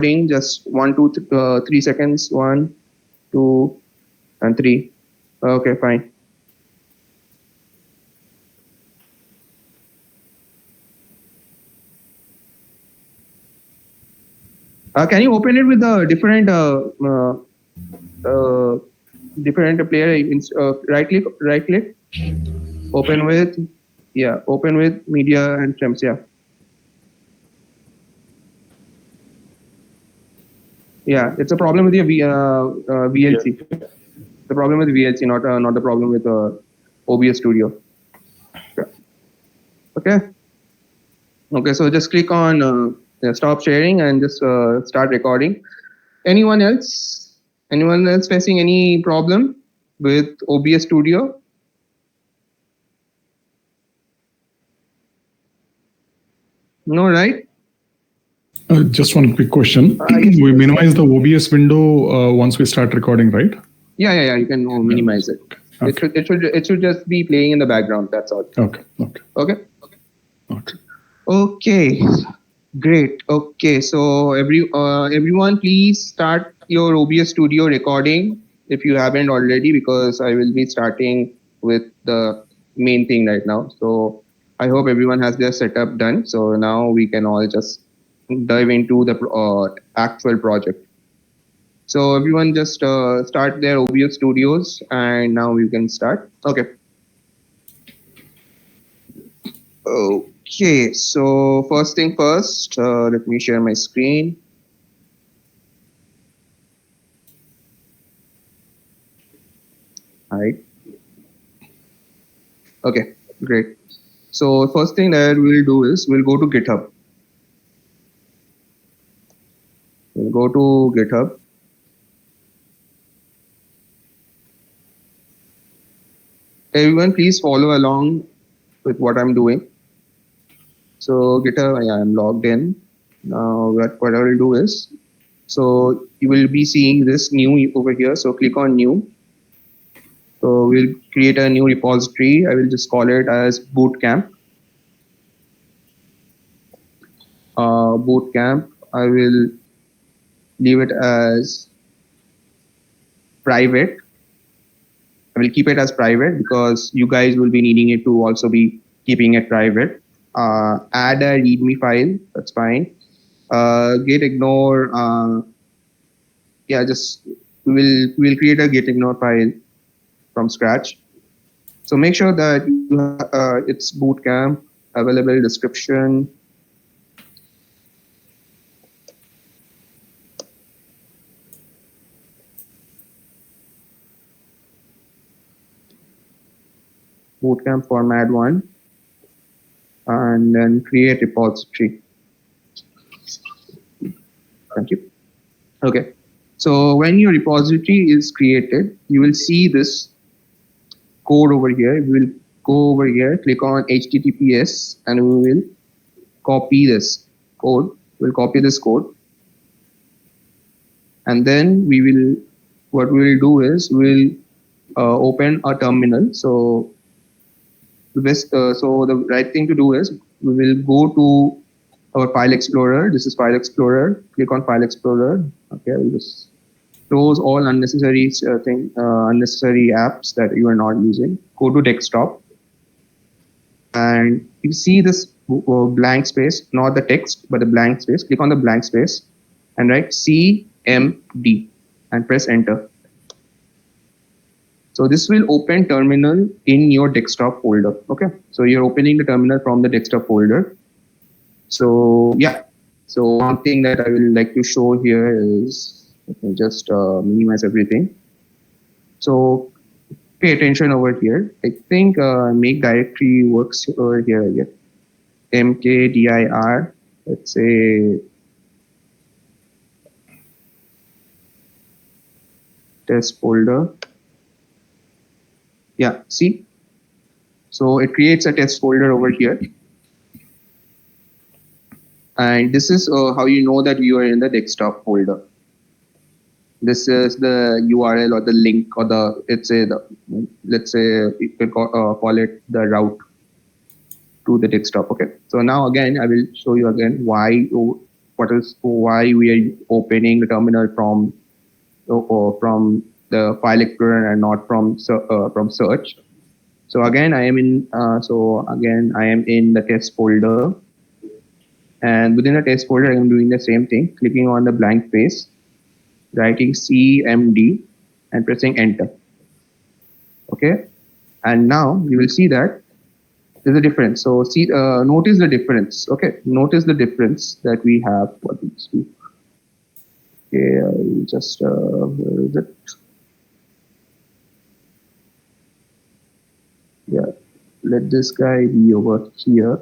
Just 3 seconds. 1, 2, and 3. Okay, fine. Can you open it with a different player? Right click. Open with media and frames. Yeah, it's a problem with your VLC. The problem with VLC, not the problem with OBS Studio. Okay. So just click on stop sharing and just start recording. Anyone else facing any problem with OBS Studio? No, right? Just one quick question. We minimize the OBS window once we start recording, right? Yeah. You can minimize it. Okay. It should just be playing in the background. That's all. Okay. Great. Okay. So everyone, please start your OBS Studio recording if you haven't already, because I will be starting with the main thing right now. So I hope everyone has their setup done. So now we can all just dive into the actual project. So everyone just start their OBS Studios, and now you can start. Okay. Okay, so first thing first, let me share my screen. All right. Okay, great. So first thing that we'll do is we'll go to GitHub. Everyone, please follow along with what I'm doing. So GitHub, I'm logged in. Now what I will do is, so you will be seeing this new over here. So click on new. So we'll create a new repository. I will just call it as Bootcamp. Bootcamp. I will leave it as private. I will keep it as private because you guys will be needing it to also be keeping it private. Add a README file. That's fine. Git ignore. Just we'll create a git ignore file from scratch. So make sure that it's Bootcamp, available description. Bootcamp format 1, and then create repository. Thank you. Okay. So when your repository is created, you will see this code over here. We will go over here, click on HTTPS, and we will copy this code. We'll copy this code. And then what we will do is we'll open a terminal. So the right thing to do is we will go to our file explorer. This is file explorer. Click on file explorer. Okay, we'll just close all unnecessary apps that you are not using. Go to desktop, and you see this blank space, not the text, but the blank space. Click on the blank space and write CMD and press enter. So this will open terminal in your desktop folder. Okay, so you're opening the terminal from the desktop folder. So so one thing that I will like to show here is, let me just minimize everything. So pay attention over here. I think make directory works over here. mkdir, let's say test folder. See, so it creates a test folder over here, and this is how you know that you are in the desktop folder. This is the URL or the link or let's say you can call it the route to the desktop. Okay, so now again I will show you again why why we are opening the terminal from the file explorer and not from search. So again, I am in the test folder, and within the test folder, I am doing the same thing, clicking on the blank space, writing CMD, and pressing enter. Okay, and now you will see that there's a difference. So notice the difference. Okay, notice the difference that we have for these two. Okay, I'll just where is it? Yeah, let this guy be over here.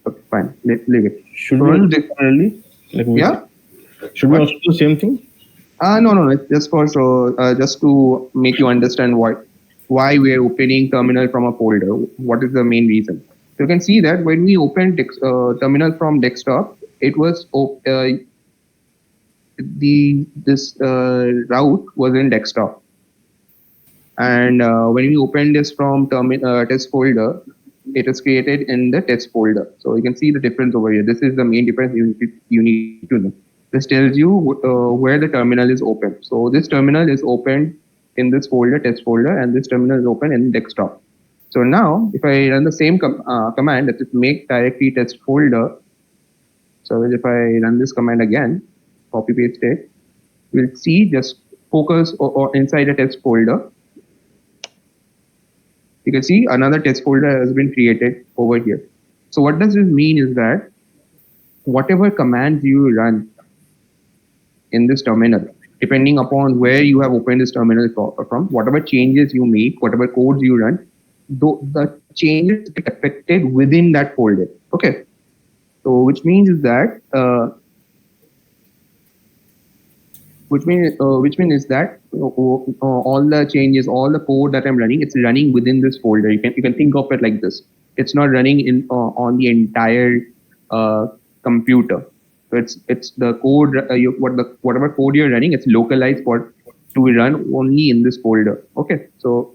Okay, fine. Leave it. Should we also similarly? Yeah. Should we also do the same thing? No. It's just just to make you understand why we are opening terminal from a folder. What is the main reason? So you can see that when we opened terminal from desktop, it was this route was in desktop, and when we open this from test folder, it is created in the test folder. So you can see the difference over here. This is the main difference you need to know. This tells you where the terminal is open. So this terminal is open in this folder, test folder, and this terminal is open in desktop. So now, if I run the same command, that is make directory test folder. So if I run this command again, copy paste it, we'll see just focus or inside a test folder. You can see another test folder has been created over here. So what does this mean is that whatever commands you run in this terminal, depending upon where you have opened this terminal from, whatever changes you make, whatever codes you run, the changes get affected within that folder. Okay. So which means is that which means is that all the changes, all the code that I'm running, it's running within this folder. You can think of it like this. It's not running in on the entire computer. So it's the code whatever code you're running, it's localized to run only in this folder. Okay, so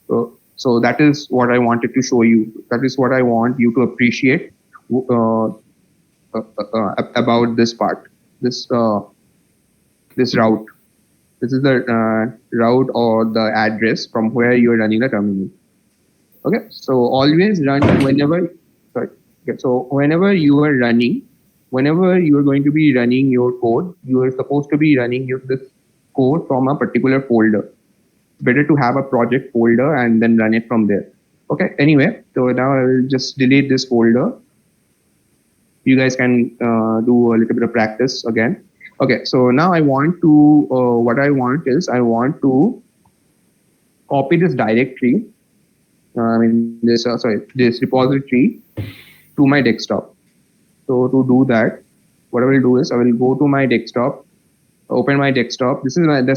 that is what I wanted to show you. That is what I want you to appreciate about this part. This route. This is the route or the address from where you are running the terminal. Okay, so always run whenever. Sorry. Okay, so whenever you are going to be running your code, you are supposed to be running this code from a particular folder. Better to have a project folder and then run it from there. Okay. Anyway, so now I will just delete this folder. You guys can do a little bit of practice again. Okay, so now I want to, what I want to copy this directory, this repository to my desktop. So to do that, what I will do is I will go to my desktop, open my desktop. This is the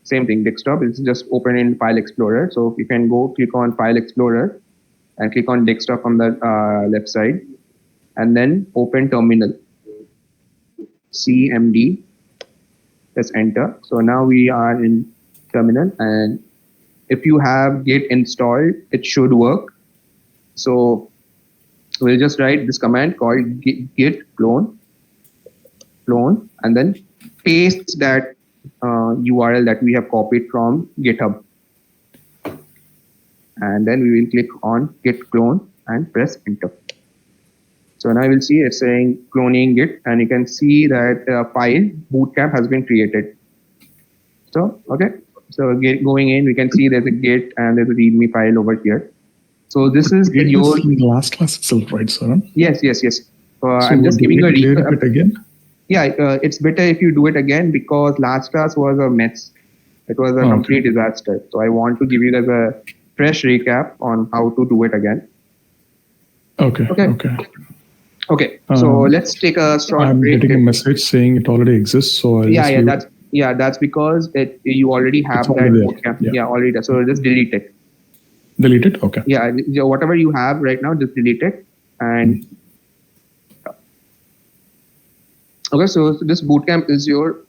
same thing, desktop. It's just open in File Explorer. So you can go click on File Explorer and click on desktop on the left side, and then open terminal. CMD, press enter. So now we are in terminal, and if you have Git installed, it should work. So we'll just write this command called git clone, and then paste that URL that we have copied from GitHub. And then we will click on git clone and press enter. So now you will see it's saying cloning Git, and you can see that file Bootcamp has been created. So, okay. So going in, we can see there's a Git and there's a README file over here. So this is in the last class itself, right, sir? Yes. So I'm just giving a recap it again. Yeah, it's better if you do it again, because last class was a mess. It was a complete disaster. So I want to give you guys a fresh recap on how to do it again. Okay. Okay, so let's take a short break. I'm getting a message saying it already exists. So that's because you already have that Bootcamp. Yeah, already. So just delete it. Delete it. Okay. Yeah, whatever you have right now, just delete it. And okay, so this Bootcamp is your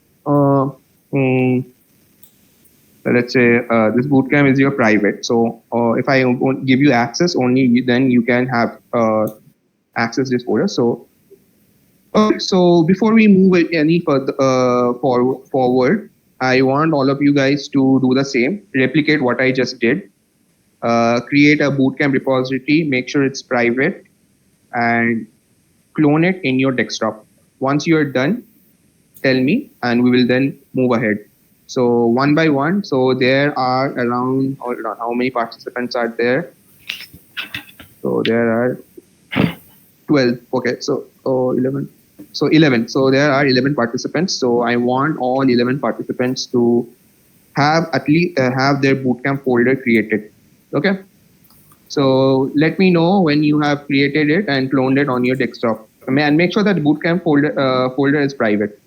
let's say this bootcamp is your private. So if I won't give you access, only then you can have access this folder. So okay, so before we move any further forward, I want all of you guys to do the same. Replicate what I just did. Create a bootcamp repository. Make sure it's private and clone it in your desktop. Once you are done, tell me, and we will then move ahead. So one by one. So there are around, hold on, how many participants are there? So there are 12. Okay, so 11. So 11. So there are 11 participants. So I want all 11 participants to have at least have their bootcamp folder created. Okay. So let me know when you have created it and cloned it on your desktop. And make sure that bootcamp folder is private.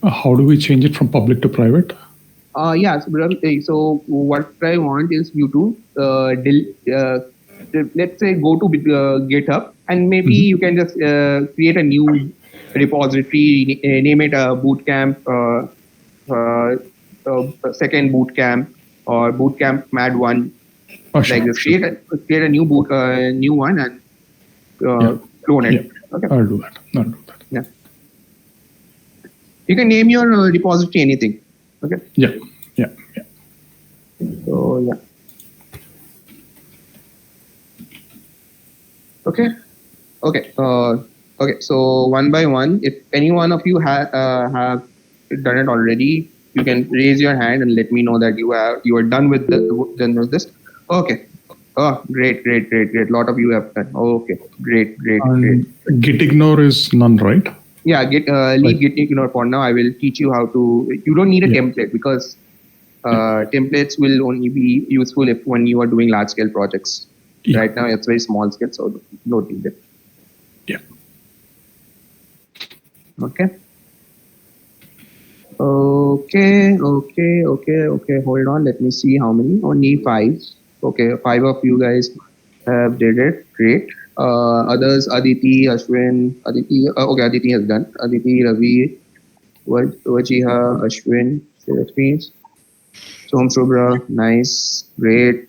How do we change it from public to private? Yeah. So what I want is you to let's say go to GitHub, and maybe you can just create a new repository, name it a bootcamp, second bootcamp, or bootcamp mad one. Oh, sure, Like this, sure. create a new one and clone it. Yeah. Okay. I'll do that. Yeah. You can name your repository anything. Okay. Yeah. So yeah. Okay. Okay. So one by one, if any one of you have done it already, you can raise your hand and let me know that you are done with this. Okay. Oh, great. Lot of you have done. Okay. Great. Git ignore is none, right? Yeah. Leave Git ignore for now. I will teach you how to. You don't need a template, because templates will only be useful when you are doing large scale projects. Yeah. Right now it's very small scale, so don't need it. Yeah. Okay. Hold on. Let me see how many. Only 5. Okay, 5 of you guys have did it. Great. Others, Aditi, Ashwin, Aditi. Okay, Aditi has done. Aditi, Ravi, Vajiha, Ashwin, Seraphis, Som Shubra. Nice. Great.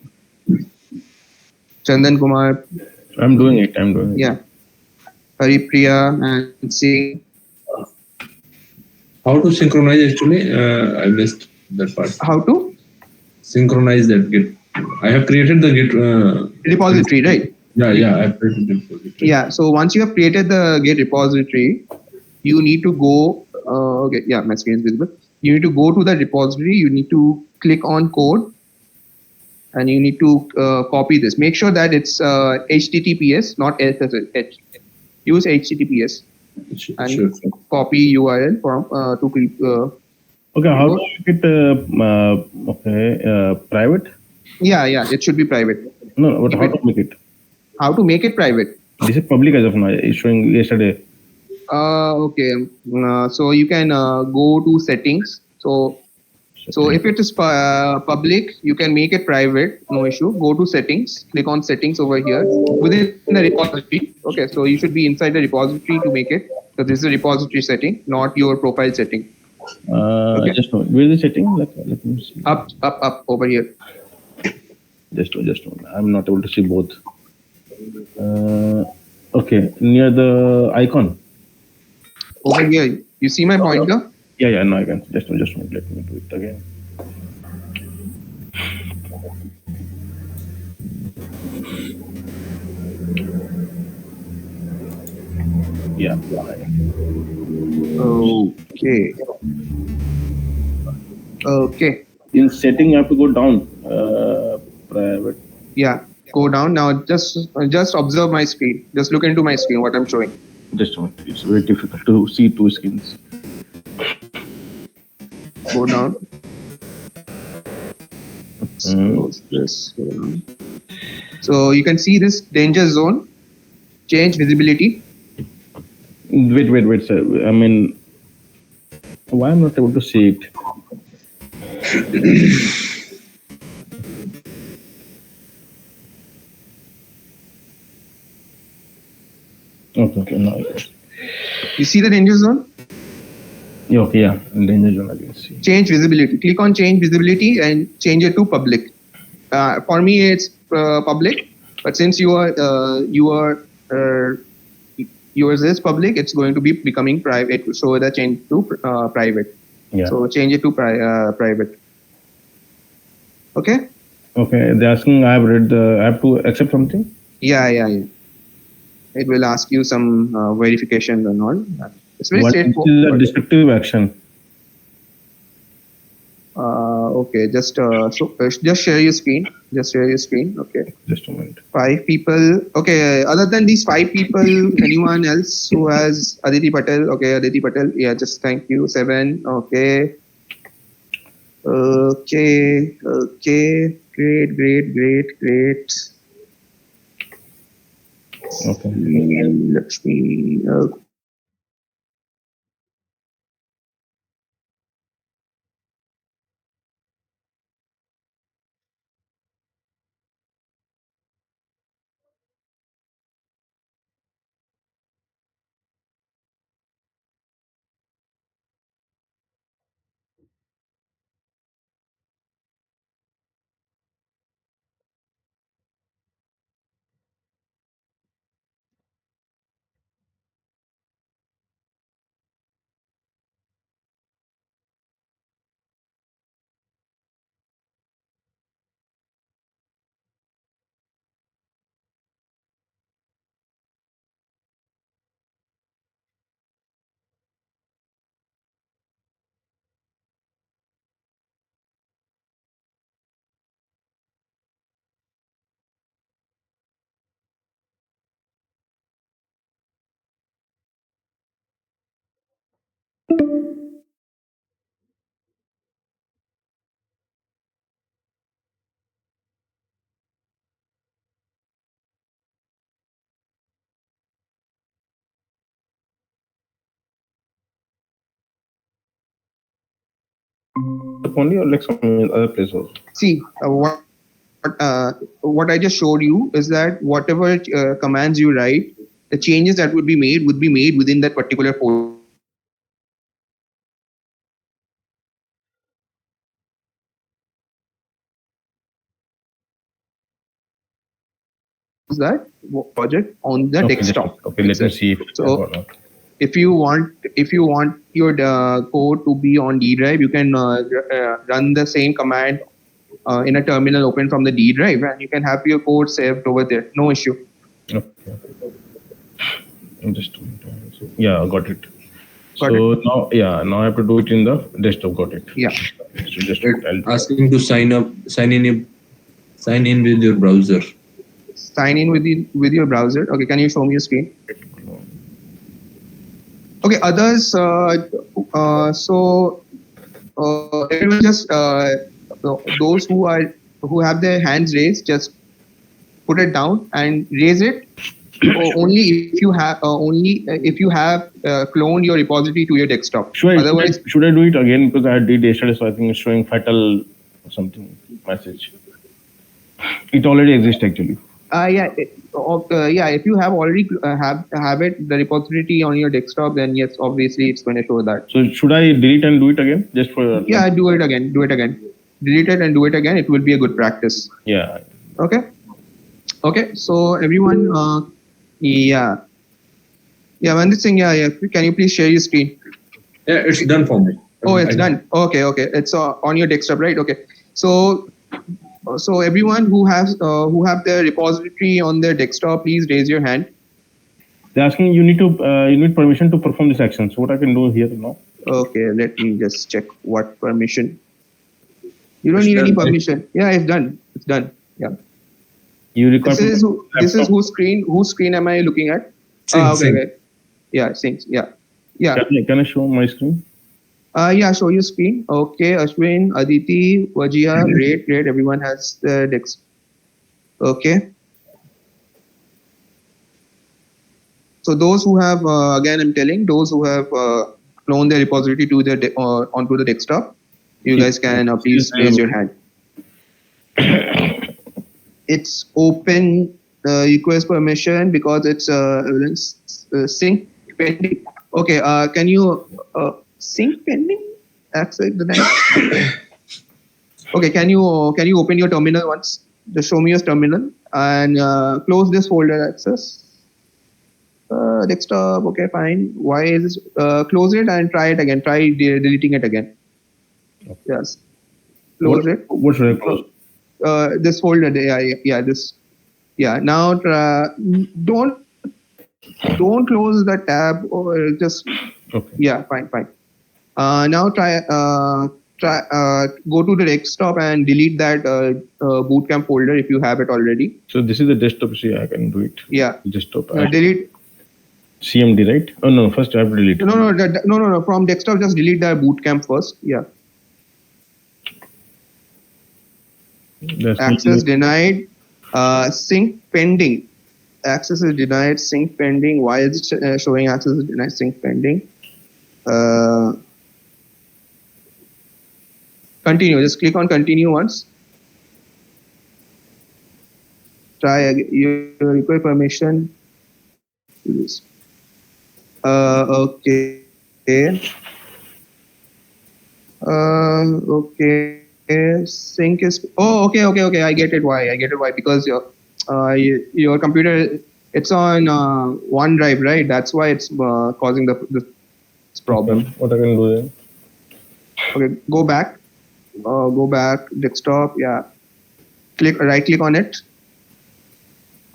Chandan Kumar. I'm doing it. Yeah. Haripriya and Singh. How to synchronize actually? I missed that part. How to Synchronize that Git. I have created the Git repository, right? Yeah, I've created the repository. Yeah. So once you have created the Git repository, you need to go. Okay. Yeah, my screen is visible. You need to go to the repository. You need to click on code, and you need to copy this. Make sure that it's HTTPS, not SSH. Use HTTPS and Sure. copy URL from to Okay, how to make it private? Yeah, it should be private. No, but how to make it? How to make it private? This is public as of now. It's showing yesterday. Okay. So you can go to settings. So if it is public, you can make it private, no issue. Go to settings, click on settings over here within the repository. Okay, so you should be inside the repository to make it. So this is a repository setting, not your profile setting. Okay. Just one. Where is the setting? Let me see. Up over here. Just one. I'm not able to see both. Okay, near the icon. Over here, you see my pointer? Yeah. No, I can. Just one. Let me do it again. Yeah. Okay. In setting, you have to go down. Private. Yeah. Go down now. Just observe my screen. Just look into my screen. What I'm showing. Just one. It's very difficult to see two screens. Go down. Close this. So you can see this danger zone. Change visibility. Wait, sir. I mean, why I'm not able to see it? Okay, now. You see the danger zone? Yeah, okay, yeah. Danger zone, I can see. Change visibility. Click on change visibility and change it to public. For me, it's public, but since uh, yours is public, it's going to be becoming private. So the change to private. Yeah. So change it to private. Okay. Okay, they're asking. I have read the. I have to accept something. Yeah. It will ask you some verification and all. It's very What is a straightforward. destructive action? Okay, just share your screen. Just share your screen. Okay. Just a minute. 5 people. Okay. Other than these 5 people, anyone else who has Aditi Patel? Okay, Aditi Patel. Yeah, just thank you. 7. Okay. Okay. Great. Okay. Lakshmi. Only or like some other place also. See, what I just showed you is that whatever commands you write, the changes that would be made within that particular folder. That project on the Okay, just desktop okay. Let me itself. see if I So got it. if you want your code to be on D drive, you can run the same command in a terminal open from the D drive, and you can have your code saved over there. No issue. Okay. Just a minute. Yeah, got it. Got So now, yeah, now I have to do it in the desktop. Got it. Yeah. So just It's asking to sign in with your browser. Sign in with your browser. Okay, can you show me your screen? Okay, others. Everyone just those who have their hands raised, just put it down and raise it. Only if you have cloned your repository to your desktop. Otherwise, should I do it again because I did yesterday? So I think it's showing fatal something message. It already exists actually. If you have already have it the repository on your desktop, then yes, obviously it's going to show that. So should I delete and do it again just for? Yeah, do it again. Delete it and do it again. It will be a good practice. Yeah. Okay. So everyone, yeah. Vandit Singh, yeah. Can you please share your screen? Yeah, it's done for me. Oh, it's done. Okay. It's on your desktop, right? Okay. So everyone who have the repository on their desktop, please raise your hand. They're asking you need permission to perform this action. So what I can do here now? Okay, let me just check what permission. You don't need any permission. Yeah, it's done. Yeah. You record. This is whose screen am I looking at? Okay. Yeah, Singh. Yeah. Can I show my screen? Yeah, show your screen. Okay, Ashwin, Aditi, Wajia, great. Everyone has the dex. Okay. So those who have, again, I'm telling those who have cloned their repository to their onto the desktop, you guys can please raise your hand. It's open. Request permission because it's sync pending. Okay. Can you Sync pending. Access denied. Okay, can you open your terminal once? Just show me your terminal and close this folder access. Desktop. Okay, fine. Why is this? Close it and try it again. Try deleting it again. Yes. Close it. What should I close? This folder. Yeah. This. Yeah. Now don't close the tab or just. Okay. Yeah. Fine. Now try go to the desktop and delete that Bootcamp folder if you have it already. So this is the desktop. See, I can do it. Yeah. Desktop. Delete. CMD, right? Oh no, first I have to delete. No. From desktop, just delete the Bootcamp first. Yeah. That's Access denied. Sync pending. Access is denied. Sync pending. Why is it showing access is denied? Sync pending. Continue. Just click on continue once. Try again. You require permission. Do this. Okay. Okay. Sync is. Oh, okay. I get it. Why? Because your computer, it's on OneDrive, right? That's why it's causing this problem. what I can do then? Okay, go back. Desktop. Yeah. Right click on it.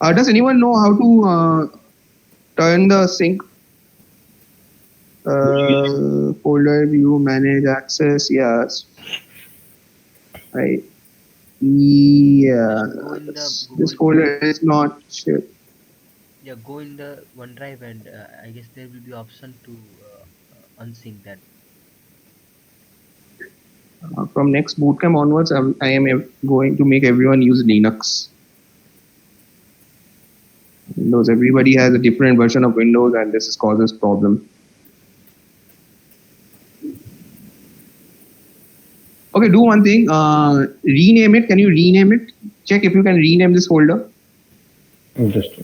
Does anyone know how to turn the sync folder view manage access? Yes. This folder is not shit. Yeah, go in the OneDrive and I guess there will be option to unsync that. From next bootcamp onwards, I am going to make everyone use Linux. Windows, everybody has a different version of Windows, and this causes problem. Okay, do one thing. Rename it. Can you rename it? Check if you can rename this folder. Just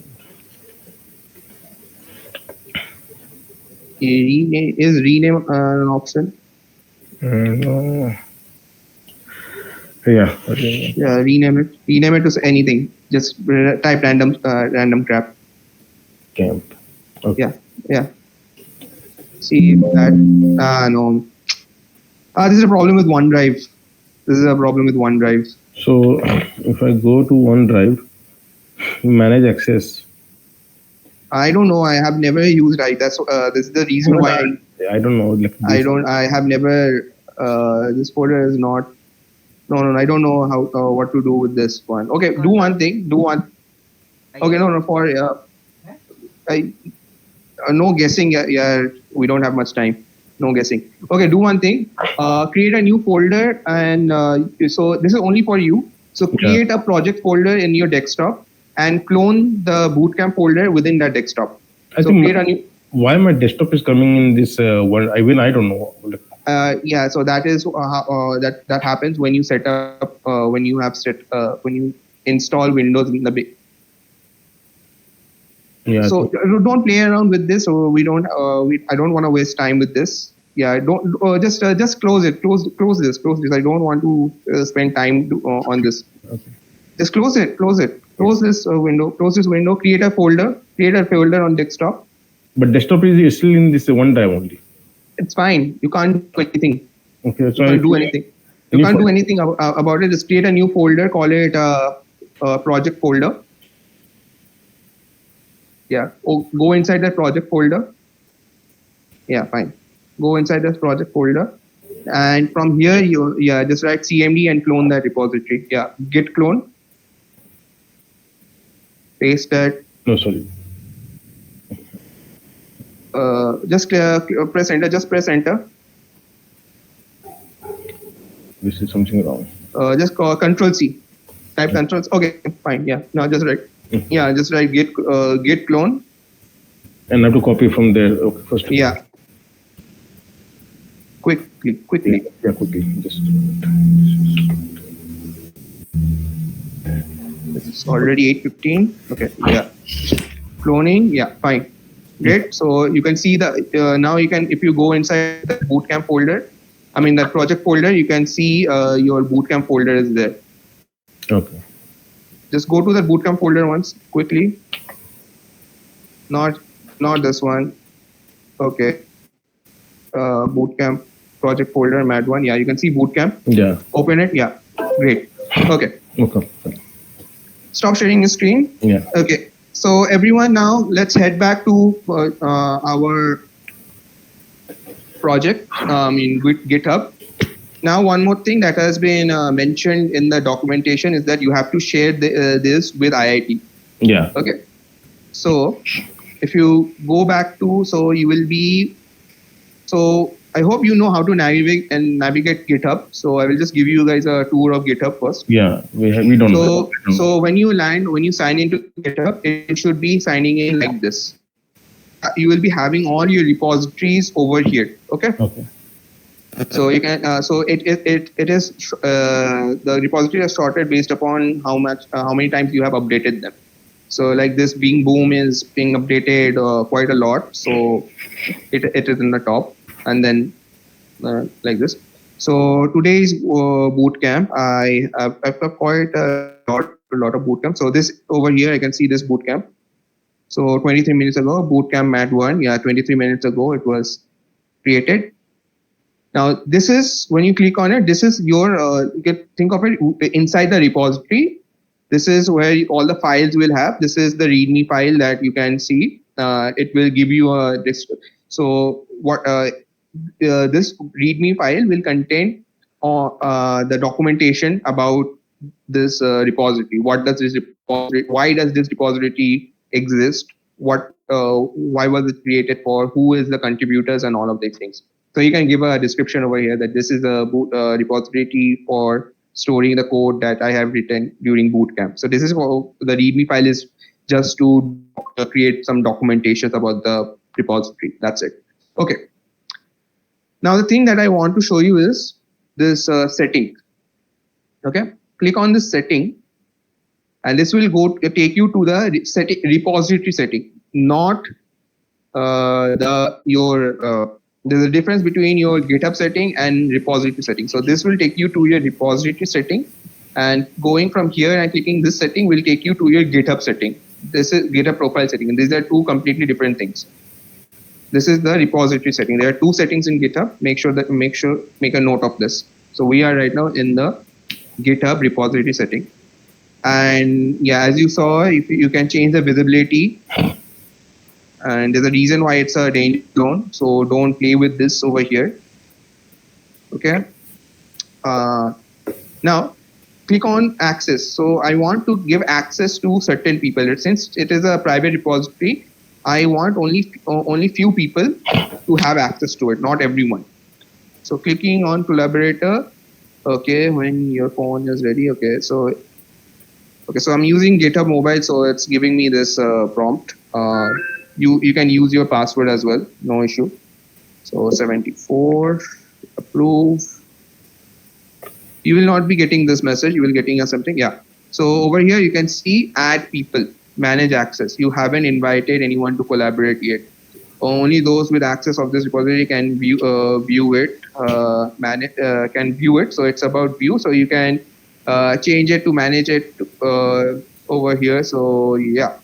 Is rename an option? no. Yeah. Okay. Yeah, rename it. Rename it to anything. Just type random crap. Camp. Okay. Yeah. See that. No. This is a problem with OneDrive. So if I go to OneDrive, manage access. I don't know. I have never used it. That's this is the reason why I don't know. Like I have never. This folder is not. No. I don't know how what to do with this one. Okay, do one thing. Okay, no. For no guessing. Yeah, we don't have much time. No guessing. Okay, do one thing. Create a new folder, and so this is only for you. So create a project folder in your desktop and clone the Bootcamp folder within that desktop. I think why my desktop is coming in this one. I don't know. Yeah, so that is that happens when you set up when you install Windows in the big. Yeah. So don't play around with this. So I don't want to waste time with this. Yeah, don't just close it. Close this. I don't want to spend time on this. Okay. Just close it. Close this window. Close this window. Create a folder on desktop. But desktop is still in this OneDrive only. It's fine. You can't do anything. Okay. So You can't do anything. You can't do anything about it. Just create a new folder. Call it project folder. Yeah. Go inside that project folder. Yeah, fine. Go inside this project folder. And from here, just write CMD and clone that repository. Yeah, git clone. Paste that. No, sorry. Just press enter. Just press enter. This is something wrong. Just Control C. Type Control. Okay, fine. Yeah. Now just write. Yeah, just write git clone. And I have to copy from there. Okay, first. Yeah. Quickly. Yeah, quickly. Just. It's already 8:15. Okay. Yeah. Cloning. Yeah. Fine. Great. So you can see the now you can, if you go inside the bootcamp folder, I mean that project folder, you can see your bootcamp folder is there. Okay. Just go to the bootcamp folder once quickly. Not this one. Okay. Bootcamp project folder, Mad one. Yeah, you can see bootcamp. Yeah. Open it. Yeah. Great. Okay. Okay. Stop sharing your screen. Yeah. Okay. So everyone, now let's head back to our project in GitHub. Now, one more thing that has been mentioned in the documentation is that you have to share this with IIT. Yeah. Okay. So if you go back to, so you will be, so I hope you know how to navigate GitHub. So I will just give you guys a tour of GitHub first. Yeah. We don't know. So when you sign into GitHub, it should be signing in like this. You will be having all your repositories over here. Okay. Okay. So you can so it is the repository is sorted based upon how many times you have updated them. So like this being boom is being updated quite a lot, so it is in the top, and then like this. So today's bootcamp, I've got quite a lot of bootcamp. So this over here, I can see this bootcamp. So 23 minutes ago, bootcamp Mat 1, yeah, 23 minutes ago it was created. Now, this is, when you click on it, this is your, you can think of it inside the repository. This is where all the files will have. This is the README file that you can see. It will give you a, so what this README file will contain the documentation about this repository. What does this repository, why does this repository exist? Why was it created for? Who is the contributors and all of these things. So you can give a description over here that this is a repository for storing the code that I have written during bootcamp. So this is for the README file is just to create some documentation about the repository. That's it. Okay. Now the thing that I want to show you is this setting. Okay. Click on this setting, and this will take you to the repository setting, not there's a difference between your GitHub setting and repository setting. So this will take you to your repository setting, and going from here and clicking this setting will take you to your GitHub setting. This is GitHub profile setting, and these are two completely different things. This is the repository setting. There are two settings in GitHub. Make a note of this. So we are right now in the GitHub repository setting. And yeah, as you saw, if you can change the visibility, and there's a reason why it's a danger zone. So don't play with this over here. Okay. Now click on access. So I want to give access to certain people. Since it is a private repository, I want only few people to have access to it, not everyone. So clicking on collaborator. Okay, when your phone is ready. Okay, so I'm using GitHub Mobile, so it's giving me this prompt. You can use your password as well, no issue. So 74, approve. You will not be getting this message. You will getting something. Yeah. So over here you can see add people, manage access. You haven't invited anyone to collaborate yet. Only those with access of this repository can view it, can view it. So it's about view. So you can change it to manage it over here. So yeah,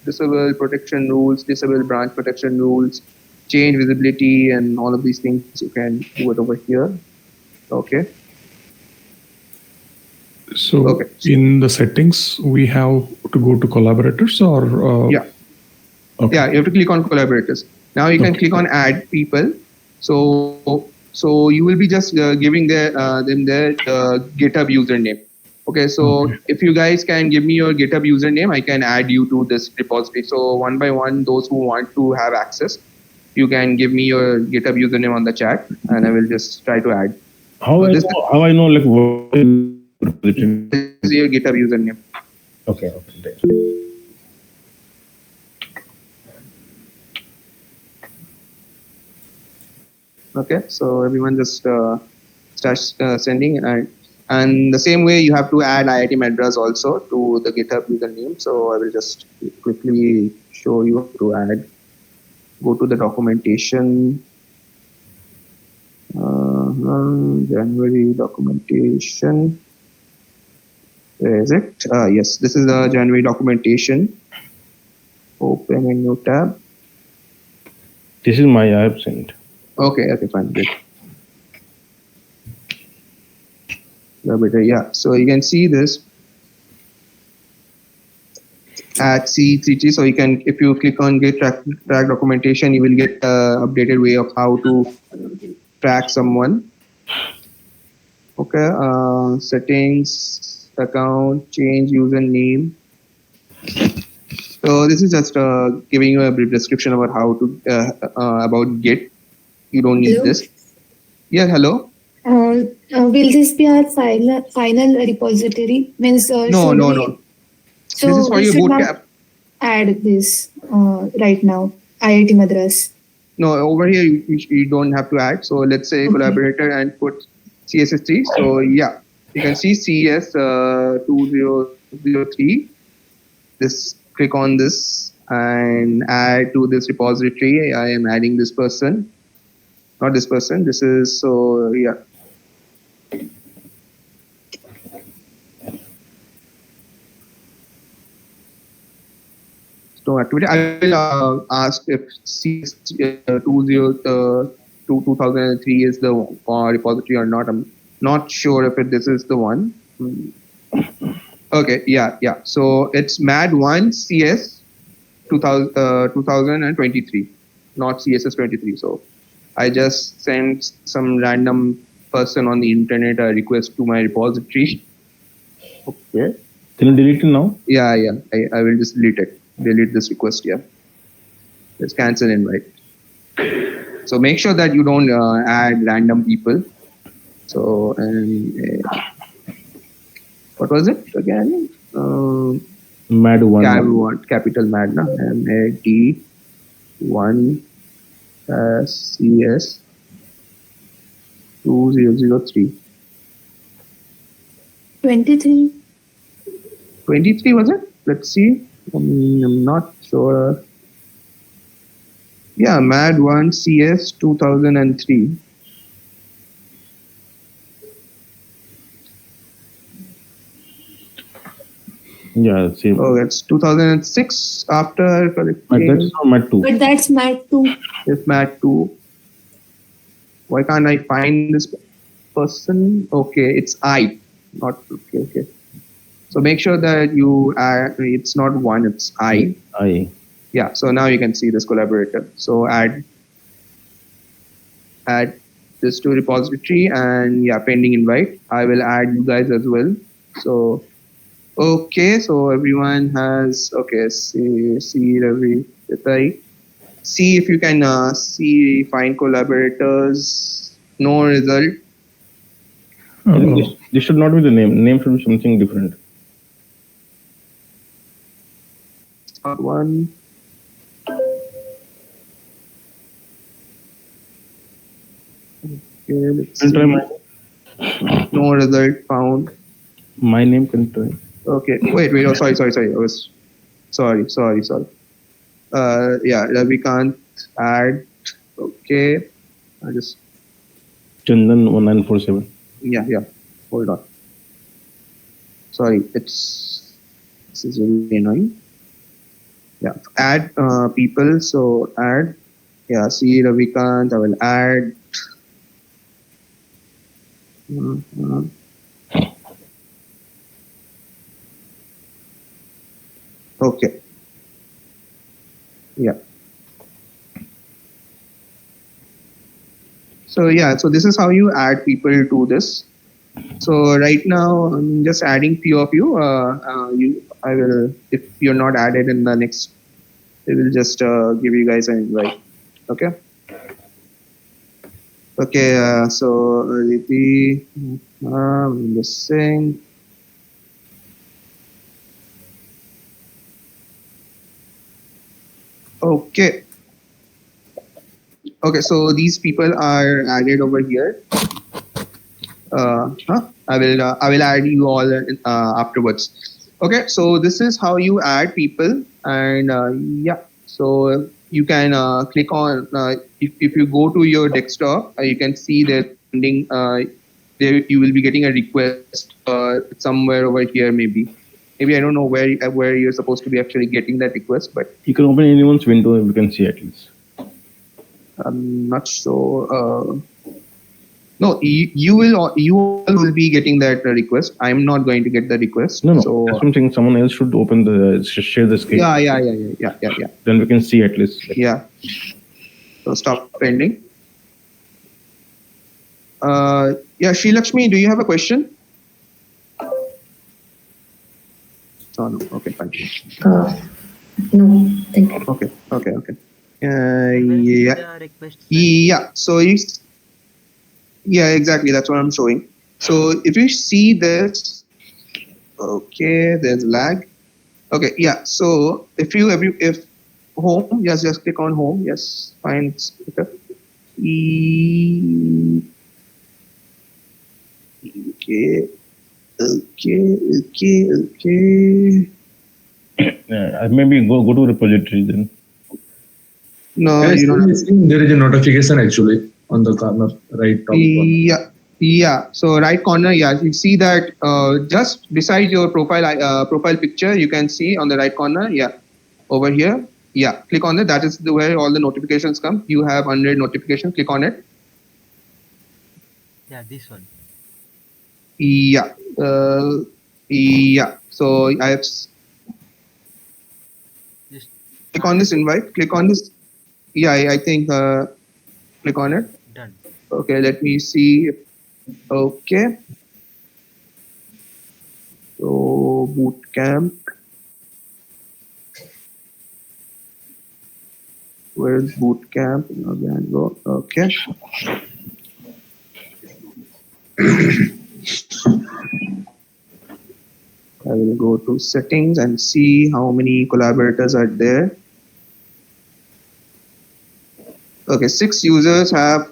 disable protection rules, disable branch protection rules, change visibility, and all of these things. You can do it over here. Okay. So in the settings, we have to go to collaborators, or yeah. Okay. Yeah, you have to click on collaborators. Now you can click on add people. So you will be just giving them their GitHub username. Okay, so if you guys can give me your GitHub username, I can add you to this repository. So one by one, those who want to have access, you can give me your GitHub username on the chat, and I will just try to add. How I know like what is your GitHub username? Okay. Okay, so everyone just starts sending, and the same way you have to add IIT Madras also to the GitHub username. So I will just quickly show you how to add Go to the documentation. January documentation. Where is it? Yes, this is the January documentation. Open a new tab. This is my I have sent. Okay, fine, good. Yeah, so you can see this at C3T. So you can, if you click on get track documentation, you will get updated way of how to track someone. Okay, settings, account, change username. So this is just giving you a brief description about how to about Git. You don't need Hello? this. Yeah, hello. Will this be our final repository? Means No, should no, we? no. So This is for we your should not bootcamp. add this right now. IIT Madras. No, over here you don't have to add. So let's say Okay. collaborator and put CSS3. So yeah, you can see CS 2003. This click on this and add to this repository. I am adding this person, not this person. This is so yeah. No activity. I will ask if CS 2003 is the repository or not. I'm not sure if this is the one. Okay, yeah. So it's MAD1 CS 2023, not CSS 23. So I just sent some random person on the internet a request to my repository. Okay. Can you delete it now? Yeah. I will just delete it. Delete this request. Yeah. Let's cancel invite. So make sure that you don't add random people. So and what was it again? Mad one. Capital MAD, na? MAD1 CS 2003. 23. 23 was it? Let's see. I'm not sure. Yeah, MAD1 CS 2003. Yeah, same. Oh, that's 2006 after collecting. That's not Mad 2. But that's MAT 2. It's MAD2. Why can't I find this person? Okay, it's I. Not okay. So make sure that you add, it's not one, it's I. Yeah, so now you can see this collaborator. So add this to repository and yeah, pending invite. I will add you guys as well. So okay, so everyone has see Ravi. See if you can find collaborators. No result. I think this should not be the name. Name should be something different. One. Okay, let's Can try see. No result found. my name can try. Okay, wait. Oh, sorry. I was sorry. Yeah, we can't add. Okay, I just Chandan 1947. yeah. Hold on. Sorry, this is really annoying. Yeah, add people. So add. Yeah, see Ravikant. I will add. Okay. Yeah. So yeah, so this is how you add people to this. So right now I'm just adding few of you. I will, if you're not added in the next, I will just give you guys an invite. Okay. Okay. So Aditi, I'm just saying. Okay. Okay, so these people are added over here. I will add you all afterwards. Okay, so this is how you add people, and yeah. So you can click on if you go to your desktop, you can see there's pending. There you will be getting a request somewhere over here. Maybe I don't know where you're supposed to be actually getting that request, but You can open anyone's window and we can see at least. I'm not sure. No, you all will be getting that request. I'm not going to get the request. No. So That's something someone else should open share the screen. yeah. Then we can see at least. Yeah. So stop pending. Yeah, Sri Lakshmi, do you have a question? Oh no. Okay, fine. No, thank you. Okay. Where is Yeah. the request? Yeah. So yeah, exactly. That's what I'm showing. So if you see this, okay, there's lag. Okay, yeah. So if home, yes, just click on home. Yes, fine. It's better. Okay. Maybe go to repository then. No, Can I you don't. see there is a notification actually on the corner, right top corner. Yeah. So right corner, yeah, you see that just beside your profile picture, you can see on the right corner, yeah, over here, yeah, click on it. That is where all the notifications come. You have 100 notifications. Click on it. Yeah, this one. Yeah. Yeah. So I have Just click on this invite. Click on this. Yeah, I think click on it. done. Okay, let me see. Okay. So bootcamp. Where's bootcamp? Again, go. Okay. I will go to settings and see how many collaborators are there. Okay, 6 users have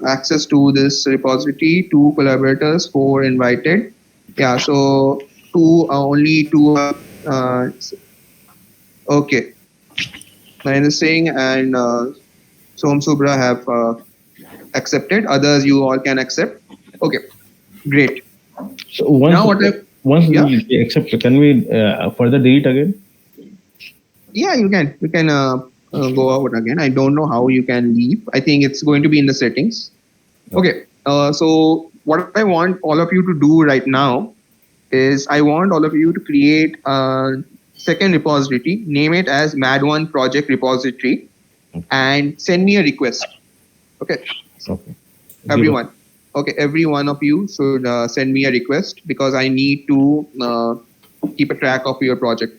access to this repository, 2 collaborators, 4 invited. Yeah, so only 2 are okay. Narendra Singh and Som Subra have accepted. Others you all can accept. Okay, great. So once Now once yeah? we accept, can we further delete again? Yeah, you can. You can go out again. I don't know how you can leave. I think it's going to be in the settings. Okay. So what I want all of you to do right now is I want all of you to create a second repository, name it as Mad1 project repository, and send me a request. Okay. Okay. Everyone. Okay. Every one of you should send me a request because I need to keep a track of your project.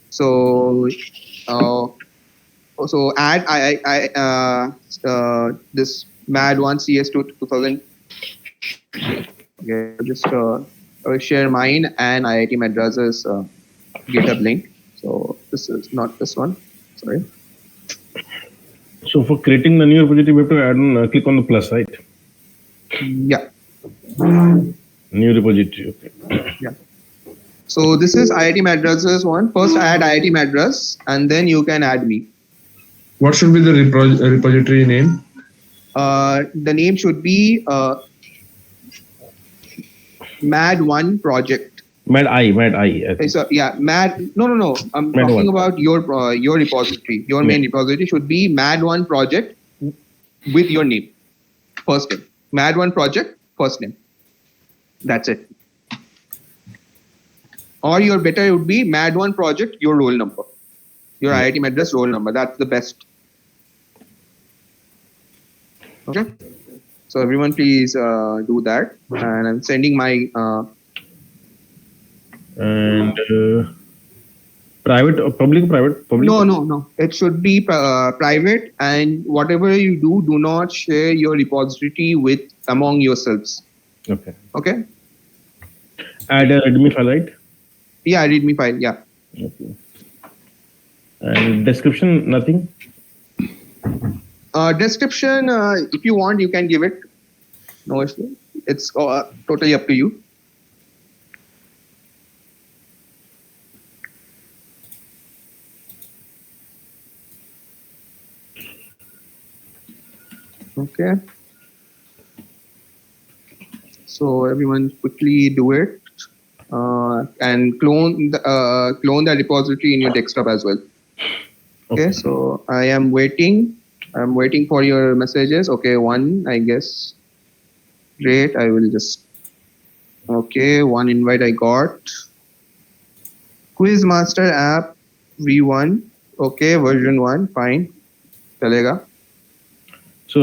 So so add this Mad1 CS2 2000. Okay, just I will share mine and IIT Madras's GitHub link. So this is not this one. Sorry. So for creating the new repository, we have to add on, click on the plus, right? Yeah. New repository. Okay. Yeah. So this is IIT Madras's one. First add IIT Madras and then you can add me. What should be the repository name? The name should be Mad1 project. Mad I. I think. So yeah, No. I'm Mad talking one. about your repository. Your main repository should be Mad1 project with your name, first name. Mad1 project, first name. That's it. Or your better would be Mad1 project, your roll number, your IIT Madras roll number. That's the best. Okay. So everyone, please do that. And I'm sending my. And private or public? Private. Public. No. It should be private, and whatever you do not share your repository with among yourselves. Okay. Okay. Add a readme file, right? Yeah, readme file. Yeah. Okay. And description, nothing. Description, if you want, you can give it. No issue. It's totally up to you. Okay. So everyone quickly do it and clone the repository in your desktop as well. Okay. So I am waiting. I'm waiting for your messages. Okay, one, I guess. Great. I will just. Okay, one invite I got. Quizmaster app V1. Okay, version 1. Fine. Chalega. So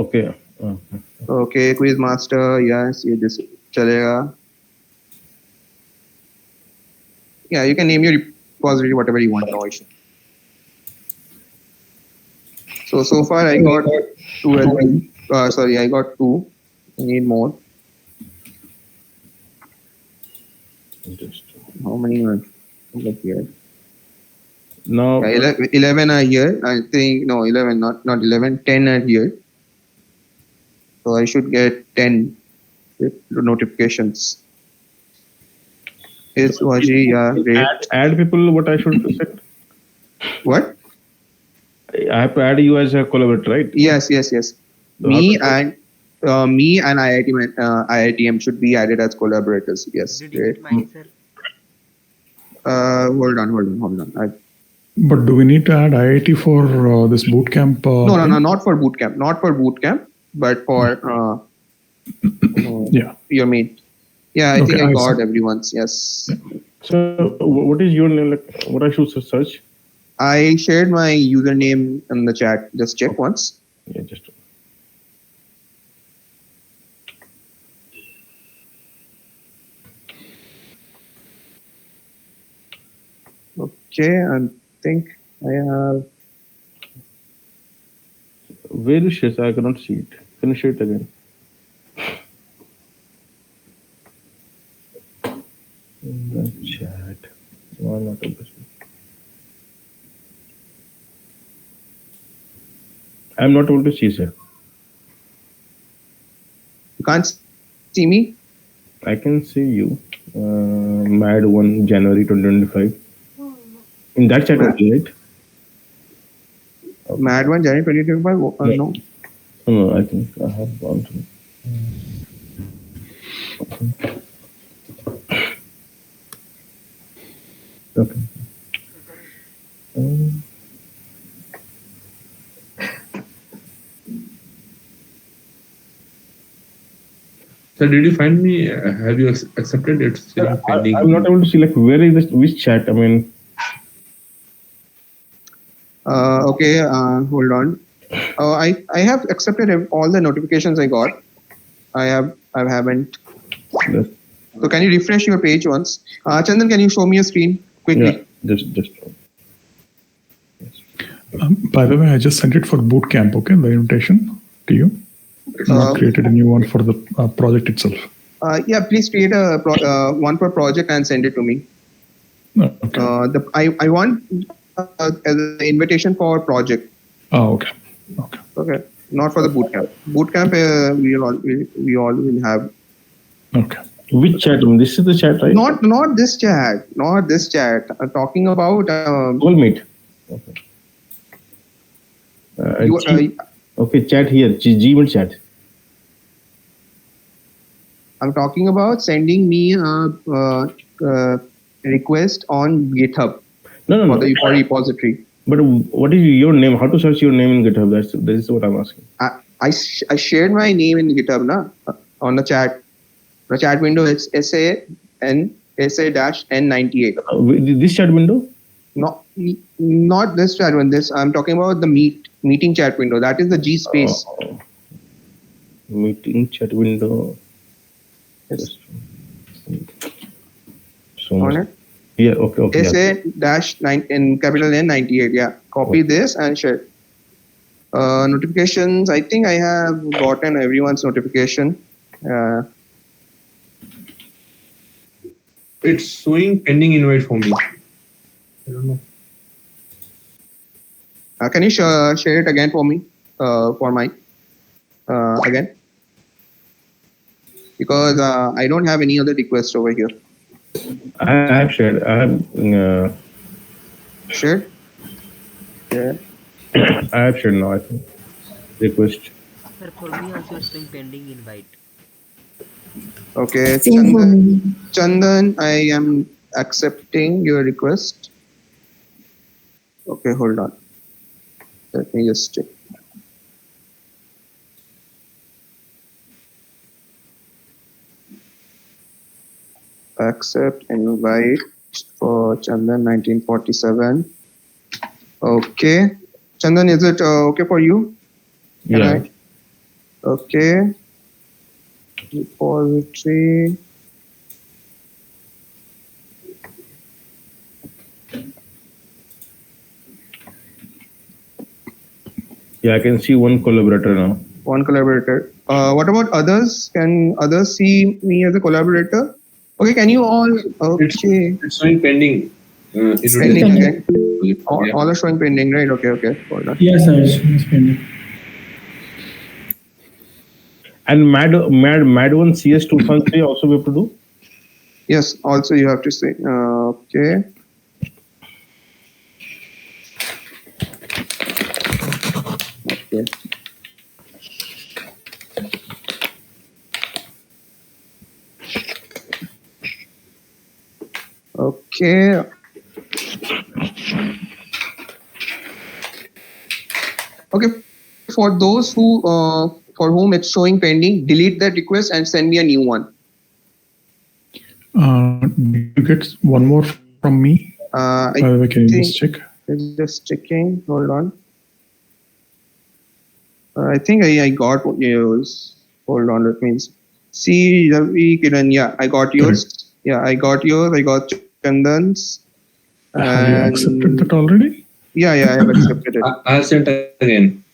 okay. Okay, Quizmaster. Yes, ये just chalega. Yeah, you can name your repository whatever you want. No issue. So far I got 12. Sorry, I got 2. I need more. How many are here? Now Yeah, 11 are here. I think no, 11, not 11. 10 are here. So I should get 10 notifications. Is Waji? Yeah, great. add people. What I should set? What? I have to add you as a collaborator, right? Yes. So Me and IITM should be added as collaborators. Yes, Did you great. get mine, sir? Hold on. But do we need to add IIT for this bootcamp? No, not for bootcamp. Not for bootcamp, but for Yeah. your mate. Yeah, I Okay, think I I got see. everyone's. Yes. So what is your name? Like, what I should search? I shared my username in the chat. Just check once. Yeah, just. Okay, I think I have. Where is it? I cannot see it. Can you share it again? In the chat. No, not able. I'm not able to see, sir. You can't see me. I can see you. Mad 1 January 2025. In that chat only, right? Mad one January 2025. No. No, I think I have gone to. Okay. So did you find me? Have you accepted? It's still pending. I'm not able to see like where is this which chat? I mean, Okay. Hold on. I have accepted all the notifications I got. I haven't. just, So can you refresh your page once? Chandan, can you show me your screen quickly? yeah, just. By the way, I just sent it for bootcamp. Okay, the invitation to you. Not created a new one for the project itself. Yeah, please create a one per project and send it to me. Okay. I want as an invitation for project. Oh, okay. Okay, not for the bootcamp. Bootcamp we all will have. Okay. Which chat? I mean, this is the chat, right? Not this chat. Not this chat. I'm talking about. Google Meet. Okay. Okay, chat here. Gmail chat. I'm talking about sending me a request on GitHub No. for the repository. But what is your name? How to search your name in GitHub? That is what I'm asking. I shared my name in GitHub on the chat. The chat window is SA-N98. This chat window? Not this chat window. I'm talking about the meeting chat window. That is the G space. Meeting chat window. Yes. So On it. Yeah. Okay. SA-9 in capital N98. Yeah. Copy this and share. Notifications. I think I have gotten everyone's notification. It's showing pending invite for me. I don't know. Can you share it again for me? For my again, because I don't have any other requests over here. I have shared. I have Shared. Yeah. I have shared now. I think request. Sir, for me also it's showing pending invite. Okay, Same for me. Chandan, I am accepting your request. Okay, hold on. Let me just check. Accept invite for Chandan 1947. Okay. Chandan, is it okay for you? Can Yeah. I? Okay. Repository. Yeah, I can see one collaborator now. One collaborator. What about others? Can others see me as a collaborator? Okay, can you all? Okay. It's showing pending. Pending Introduction. again. All, Yeah. all are showing pending, right? Okay. Hold on. Yes, sir. It's pending. And Mad one CS213 also we have to do. Yes, also you have to say. Okay. Okay. Okay. Okay. For those who for whom it's showing pending, delete that request and send me a new one. Did you get one more from me? I By the way, can you think just check? just checking. Hold on. I think I got yours. Hold on. Let me see. Ravi Kiran. Yeah, I got yours. Yeah, I got yours. I got Chandan's. Have you accepted that And already? yeah, I have accepted it. I'll send again.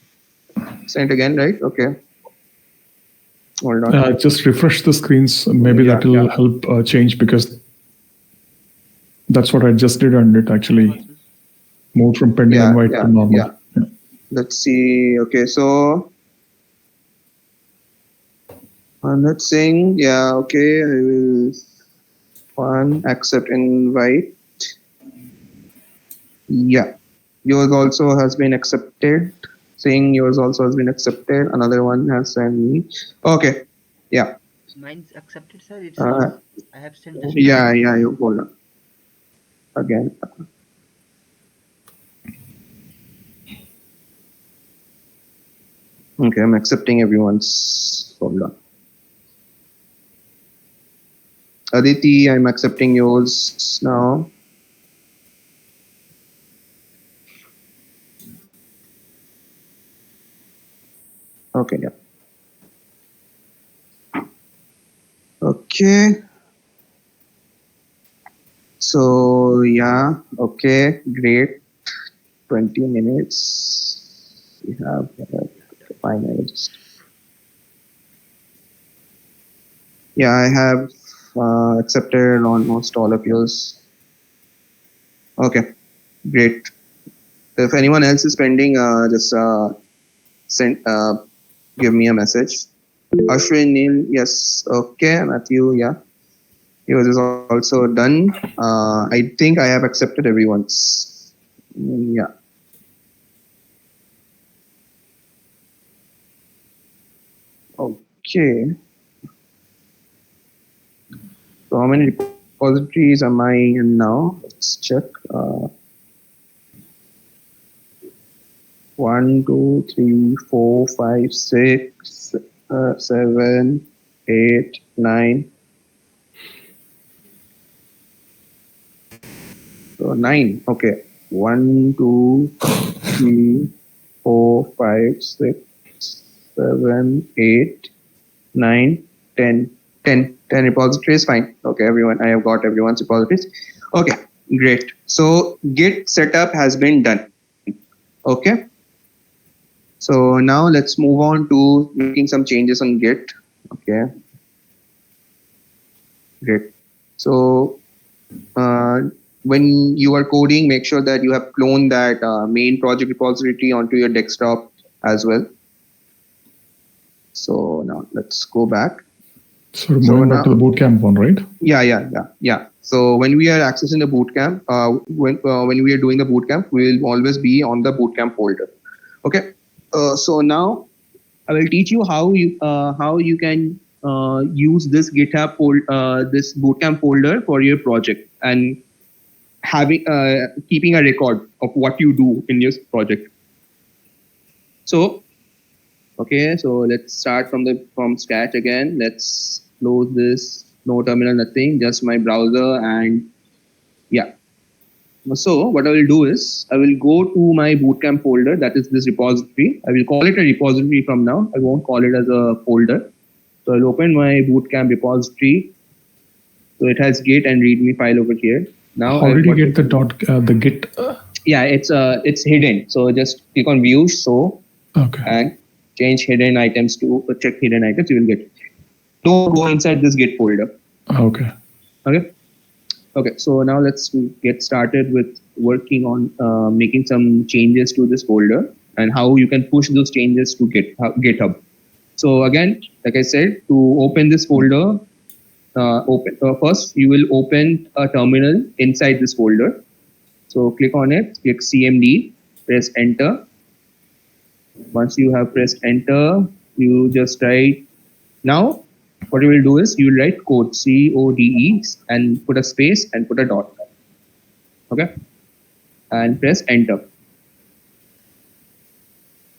Sent again, right? Okay. Hold on. Just refresh the screens. Maybe Yeah, that will help change, because that's what I just did, and it actually moved from pending invite to normal. Yeah. Let's see. Okay, so let's sing. Yeah, okay. I will one accept invite. Yeah. Yours also has been accepted. Saying yours also has been accepted. Another one has sent me. Okay. Yeah. Mine's accepted, sir. It's Uh, I have sent just now. yeah. You hold on. Again. Okay, I'm accepting everyone's. Hold on. Aditi, I'm accepting yours now. Okay, yeah. Okay. So, yeah, okay, great. 20 minutes. We have 5 minutes. Yeah, I have accepted almost all of yours. Okay, great. If anyone else is pending, just send, give me a message. Ashwin, Neil, yes. Okay, Matthew, yeah. Yours is also done. I think I have accepted everyone's. Yeah. Okay. So how many repositories am I in now? Let's check. 1, 2, 3, 4, 5, 6, 7, 8, 9. So 9. Okay. 1, 2, 3, 4, 5, 6, 7, 8, 9, 10. 10 repositories. Fine. Okay, everyone. I have got everyone's repositories. Okay, great. So Git setup has been done. Okay. So now let's move on to making some changes on Git. Okay. Great. So when you are coding, make sure that you have cloned that main project repository onto your desktop as well. So now let's go back. So moving back to the bootcamp one, right? Yeah. So when we are accessing the bootcamp, when we are doing the bootcamp, we will always be on the bootcamp folder. Okay. So now I will teach you how you can use this this Bootcamp folder for your project and having keeping a record of what you do in your project. So okay, so let's start from scratch again. Let's close this. No terminal, nothing. Just my browser and yeah. So what I will do is I will go to my Bootcamp folder. That is this repository. I will call it a repository from now. I won't call it as a folder. So I'll open my Bootcamp repository. So it has Git and README file over here. Now how did you get the Git? Yeah, it's hidden. So just click on views. So Okay. and change hidden items to check hidden items. You will get it. Don't go inside this Git folder. Okay. Okay. Okay. So now let's get started with working on making some changes to this folder and how you can push those changes to GitHub. So again, like I said, to open this folder, first you will open a terminal inside this folder. So click on it, click CMD, press enter. Once you have pressed enter, you just write. Now, what you will do is you will write code CODE and put a space and put a dot. Okay, and press enter.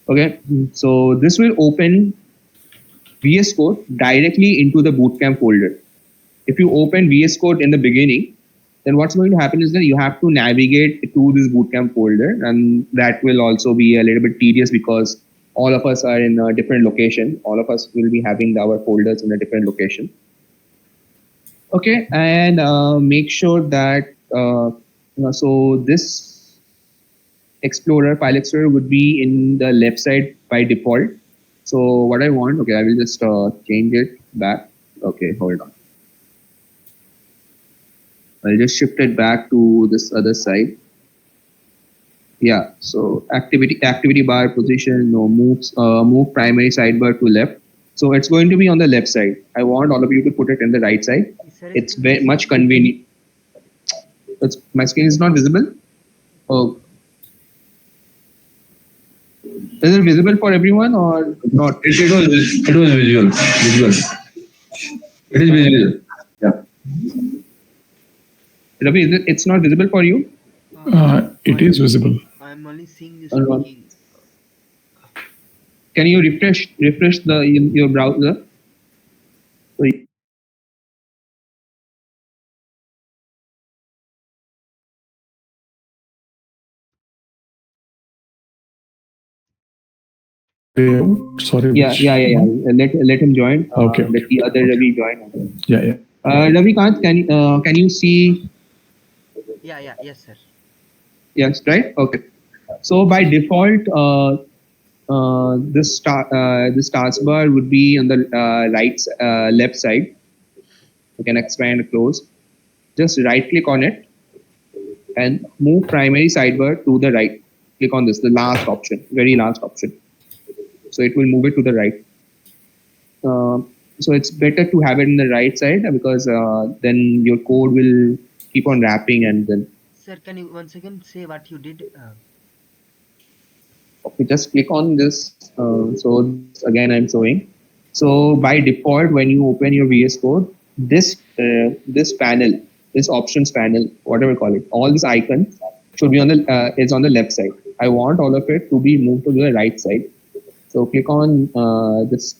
Okay, so this will open VS Code directly into the Bootcamp folder. If you open VS Code in the beginning, then what's going to happen is that you have to navigate to this Bootcamp folder, and that will also be a little bit tedious because all of us are in a different location. All of us will be having our folders in a different location. Okay, and make sure that so this file explorer would be in the left side by default. So what I want, okay, I will just change it back. Okay, hold on. I'll just shift it back to this other side. Yeah, so activity bar position, no move primary sidebar to left. So it's going to be on the left side. I want all of you to put it in the right side. It's very much convenient. My screen is not visible. Oh, is it visible for everyone or not? It was visual. It is visual. Yeah. Ravi, it's not visible for you? It is visible. I'm only seeing you Hold on. speaking. Can you refresh your browser? So Sorry. yeah. Let him join. Okay. Let the other Ravi join. Yeah. Ravi Kant, can you see? Yes, sir. Yes, right. Okay. So by default, this taskbar would be on the left side. You can expand and close. Just right click on it and move primary sidebar to the right. Click on this, the last option, very last option. So it will move it to the right. So it's better to have it in the right side because then your code will keep on wrapping and then. Sir, can you once again say what you did? Okay, just click on this. So again, I'm showing. So by default, when you open your VS Code, this panel, this options panel, whatever you call it, all these icons should be on the left side. I want all of it to be moved to the right side. So click on this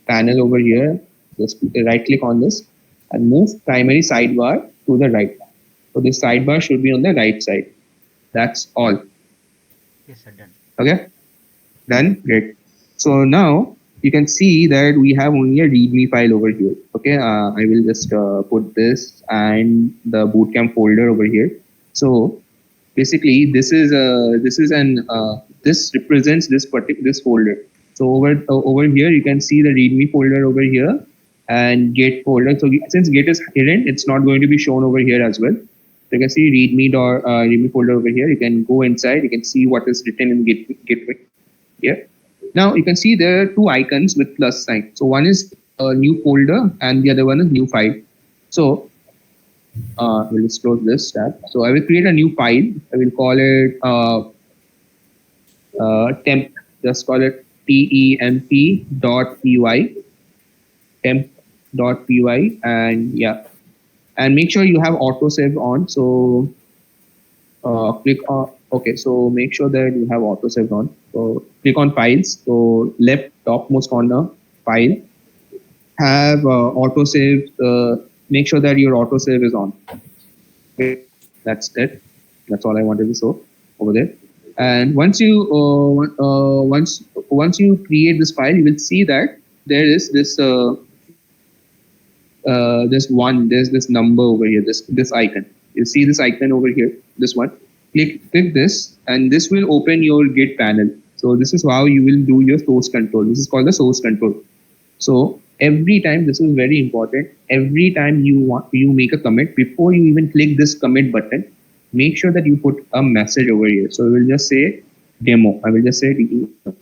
panel over here. Just right click on this and move primary sidebar to the right. So this sidebar should be on the right side. That's all. Yes, sir. Done. Okay. Done. Great. So now you can see that we have only a README file over here. Okay. I will just put this and the Bootcamp folder over here. So basically, this represents this folder. So over here you can see the README folder over here and Git folder. So since Git is hidden, it's not going to be shown over here as well. So you can see README folder over here. You can go inside. You can see what is written in Git here. Now you can see there are two icons with plus sign. So one is a new folder and the other one is new file. So we'll just close this tab. So I will create a new file. I will call it temp. Just call it temp.py, temp.py, and yeah, and make sure you have autosave on. So click on, okay, so make sure that you have autosave on. So click on files. So left topmost corner, file, have autosave. Make sure that your autosave is on. Okay, that's it. That's all I wanted to show over there. And once you create this file, you will see that there is there's this number over here, this icon. You see this icon over here, this one. Click this, and this will open your Git panel. So this is how you will do your source control. This is called the source control. So every time, this is very important. Every time you make a commit, before you even click this commit button, make sure that you put a message over here. So we will just say demo. I will just say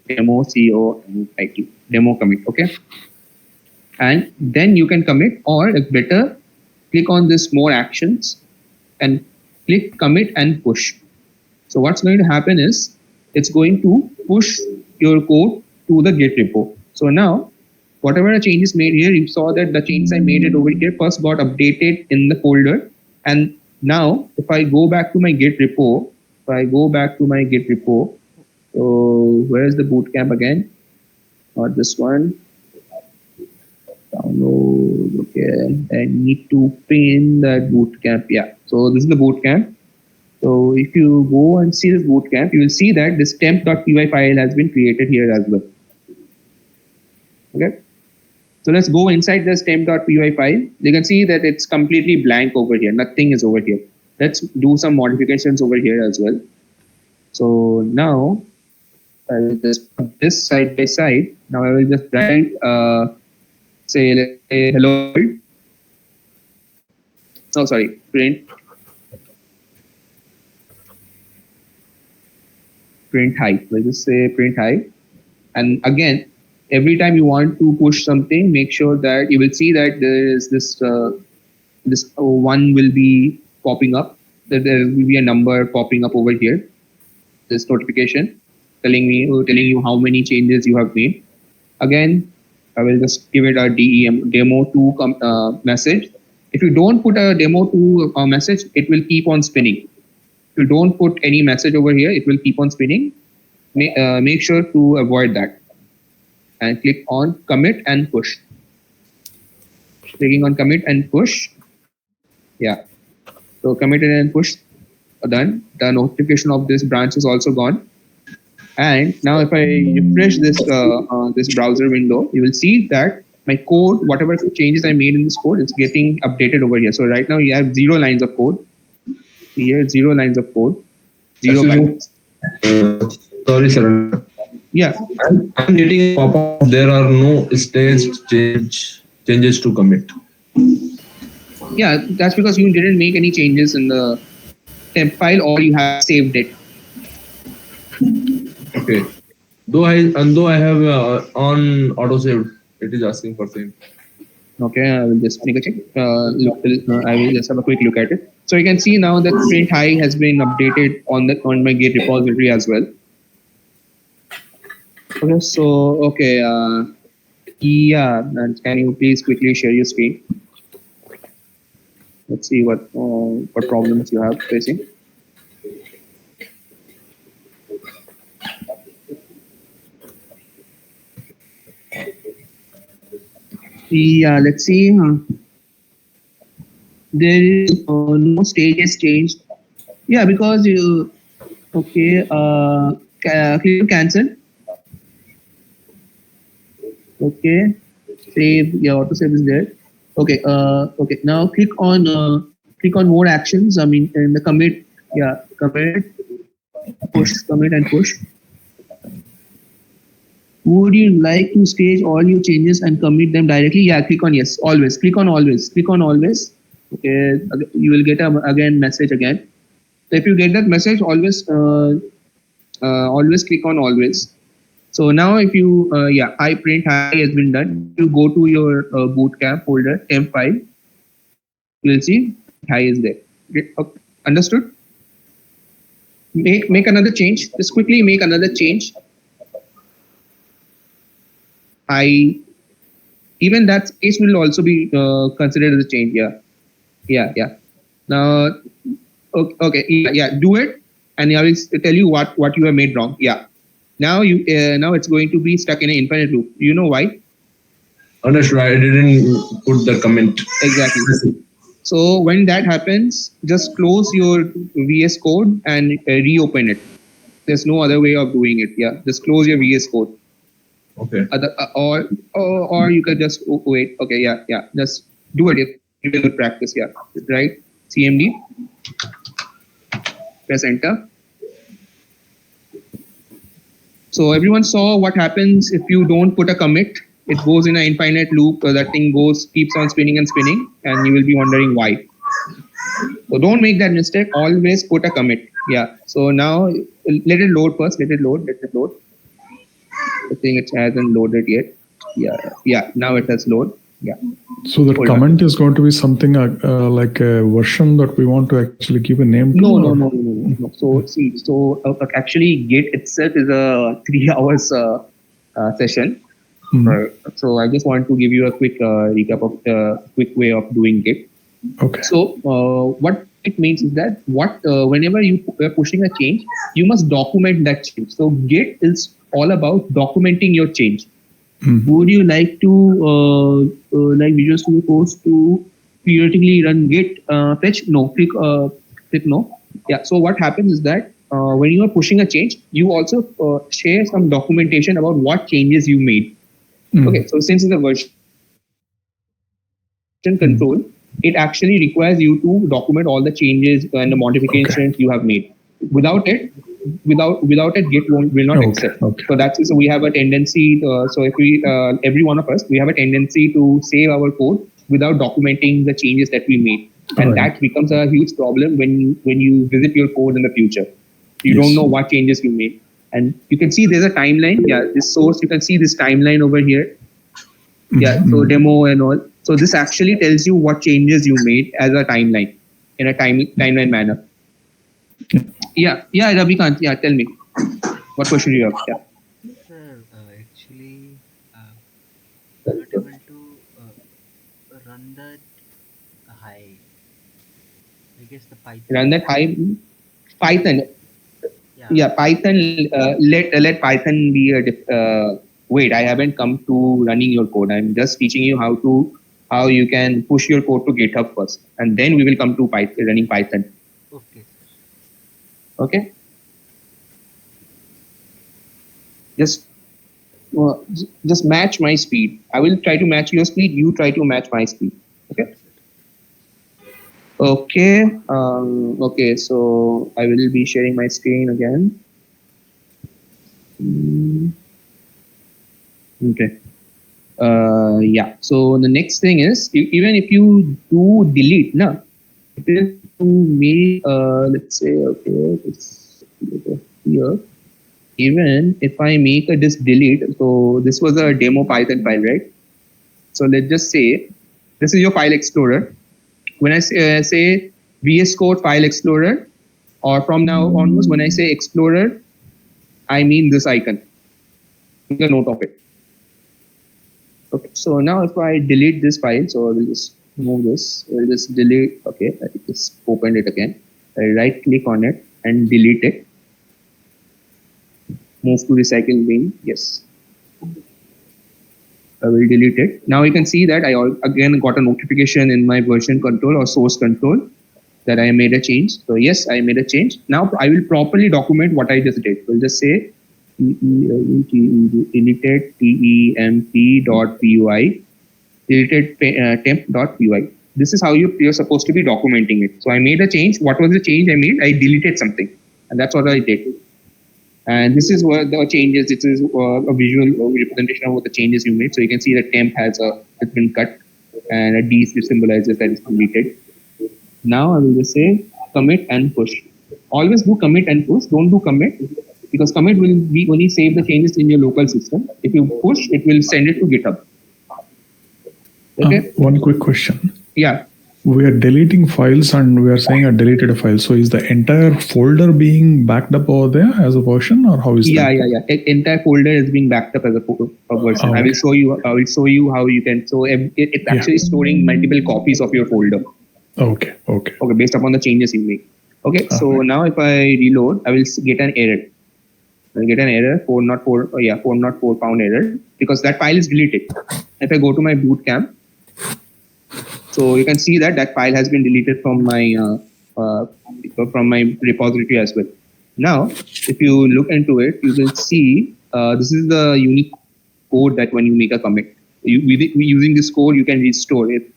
demo COMIT, demo commit. Okay. And then you can commit, or it's better, click on this more actions and click commit and push. So what's going to happen is it's going to push your code to the Git repo. So now, whatever changes made here, you saw that the changes I made it over here first got updated in the folder. And now, if I go back to my Git repo, so where's the bootcamp again? Not this one. Download. Okay, I need to pin that bootcamp. Yeah, so this is the bootcamp. So if you go and see this bootcamp, you will see that this temp.py file has been created here as well. Okay. So let's go inside this temp.py file. You can see that it's completely blank over here. Nothing is over here. Let's do some modifications over here as well. So now I will just put this side by side. Now I will just write, say, let's say hello world. Oh, sorry, print hi. We'll just say print hi. And again, every time you want to push something, make sure that you will see that there is this one will be popping up. That there will be a number popping up over here. This notification telling you how many changes you have made. Again, I will just give it a demo2 message. If you don't put a demo2 message, it will keep on spinning. If you don't put any message over here, it will keep on spinning. Make sure to avoid that. And click on commit and push. Clicking on commit and push. Yeah. So committed and push. Done. The notification of this branch is also gone. And now if I refresh this this browser window, you will see that my code, whatever changes I made in this code, is getting updated over here. So right now you have 0 lines of code. Here, 0 lines of code. 0 lines. Sorry, sir. Yeah. I'm getting a pop-up. There are no stage changes to commit. Yeah, that's because you didn't make any changes in the temp file, or you have saved it. Okay. Though I have on autosave, it is asking for same. Okay, I will just make a check. I will just have a quick look at it. So you can see now that print hi has been updated on my Git repository as well. Okay, so okay, yeah, and can you please quickly share your screen? Let's see what problems you have facing. Yeah, let's see. There is no stages changed. Yeah, because you okay. Click on cancel. Okay, save. Yeah, auto save is there. Okay. Okay. Now click on more actions. I mean, in the commit. Yeah, commit, push, commit, and push. Would you like to stage all your changes and commit them directly? Yeah, click on yes. Always. Click on always. Click on always. Okay, you will get a message again. So if you get that message, always always click on always. So now if you hi print hi has been done. You go to your bootcamp folder temp file. You will see hi is there. Okay, understood? make another change. Just quickly make another change. Even that space will also be considered as a change. Yeah. Now, okay, yeah. Do it, and I will tell you what you have made wrong. Yeah. Now it's going to be stuck in an infinite loop. You know why? Understood. I didn't put the comment. Exactly. So when that happens, just close your VS Code and reopen it. There's no other way of doing it. Yeah, just close your VS Code. Okay. Or you could just wait. Okay, yeah. Just do it. If you will practice. Yeah, right. CMD. Press enter. So everyone saw what happens if you don't put a commit. It goes in an infinite loop. That thing keeps on spinning and spinning, and you will be wondering why. So don't make that mistake. Always put a commit. Yeah. So now let it load first. Let it load. I think it hasn't loaded yet. Yeah. Now it has loaded. Yeah. So the comment is going to be something like a version that we want to actually give a name to? No. So actually Git itself is a 3 hours session. Mm-hmm. So I just want to give you a quick recap of the quick way of doing Git. Okay. So what it means is that whenever you are pushing a change, you must document that change. So Git is all about documenting your change. Mm-hmm. Would you like to like Visual Studio Code to theoretically run Git fetch? No. Click no. Yeah. So what happens is that when you are pushing a change, you also share some documentation about what changes you made. Mm-hmm. Okay. So since it's a version control, it actually requires you to document all the changes and the modifications you have made. Without it, Git will not accept. Okay. So that's so we have a tendency. So if we every one of us, we have a tendency to save our code without documenting the changes that we made, and that becomes a huge problem when you visit your code in the future. You don't know what changes you made, and you can see there's a timeline. Yeah, this source, you can see this timeline over here. Yeah, so demo and all. So this actually tells you what changes you made as a timeline in a timeline manner. Yeah, Ravikant. Yeah, tell me. What question do you have? Yeah. Sir, actually, I'm not able to run that high. I guess the Python. Run that high Python. Yeah. Python. Let Python be a. Wait, I haven't come to running your code. I'm just teaching you how you can push your code to GitHub first, and then we will come to running Python. Okay, sir. Okay. Just match my speed. I will try to match your speed. You try to match my speed. Okay. Okay. So I will be sharing my screen again. Okay. Yeah. So the next thing is, even if you do delete, now, to make let's say here. Even if I make this delete, so this was a demo Python file, right? So let's just say this is your file explorer. When I say VS Code file explorer, or from now onwards, when I say explorer, I mean this icon. Make a note of it. Okay. So now if I delete this file, so I will just move this. I will just delete. Okay. I just opened it again. I right click on it and delete it. Move to recycle bin. Yes. I will delete it. Now you can see that I again got a notification in my version control or source control that I made a change. So yes, I made a change. Now I will properly document what I just did. We'll just say deleted temp.py, deleted temp.py. This is how you're supposed to be documenting it. So I made a change. What was the change I made? I deleted something, and that's what I did. And this is where the changes. This is a visual representation of what the changes you made. So you can see the temp has been cut, and a D symbolizes that it's deleted. Now I will just say commit and push. Always do commit and push. Don't do commit, because commit will be only save the changes in your local system. If you push, it will send it to GitHub. Okay. One quick question. Yeah. we are deleting files and we are saying a deleted file. So is the entire folder being backed up over there as a version, or how is Yeah, that? yeah, yeah. Entire folder is being backed up as a version. I will Okay. show you. I will show you how you can. So it's Yeah. actually storing multiple copies of your folder. Okay. Okay. Okay, based upon the changes you make. Okay, so Right. now if I reload, I will get an error. I'll get an error 404. Oh yeah, 404 pound error because that file is deleted. If I go to my bootcamp, so you can see that file has been deleted uh, from my repository as well. Now, if you look into it, you will see this is the unique code that when you make a commit, using this code you can restore it.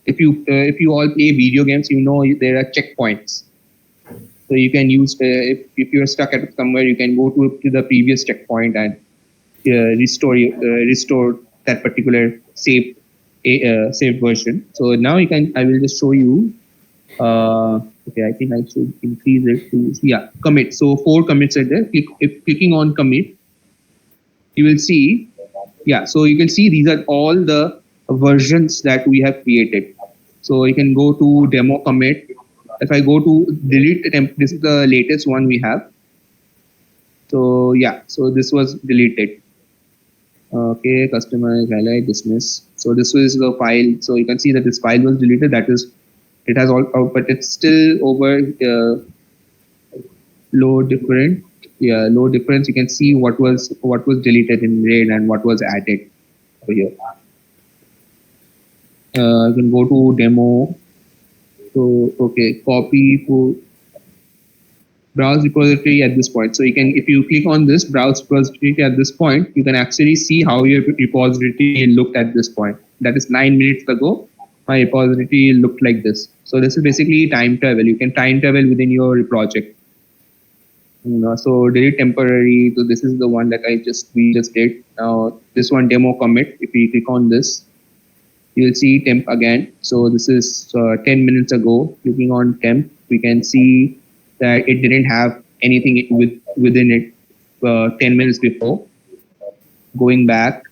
If you all play video games, you know there are checkpoints. So you can use if you're stuck at somewhere, you can go to the previous checkpoint and restore that particular saved version. So now you can. I will just show you. Okay, I think I should increase it to commit. So 4 commits are there. If clicking on commit, you will see. Yeah, so you can see these are all the versions that we have created. So you can go to demo commit. If I go to delete the this is the latest one we have. So yeah, so this was deleted. Okay, customize, highlight, dismiss. So this was the file. So you can see that this file was deleted. That is, it has all, but it's still over low different. Yeah, low difference. You can see what was deleted in red and what was added over here. You can go to demo. So okay, copy for browse repository at this point. So you can, if you click on this browse repository at this point, you can actually see how your repository looked at this point. That is 9 minutes ago. My repository looked like this. So this is basically time travel. You can time travel within your project. So delete temporary. So this is the one that we just did. Now this one demo commit. If you click on this, you will see temp again. So this is 10 minutes ago. Clicking on temp, we can see that it didn't have anything within it 10 minutes before. Going back,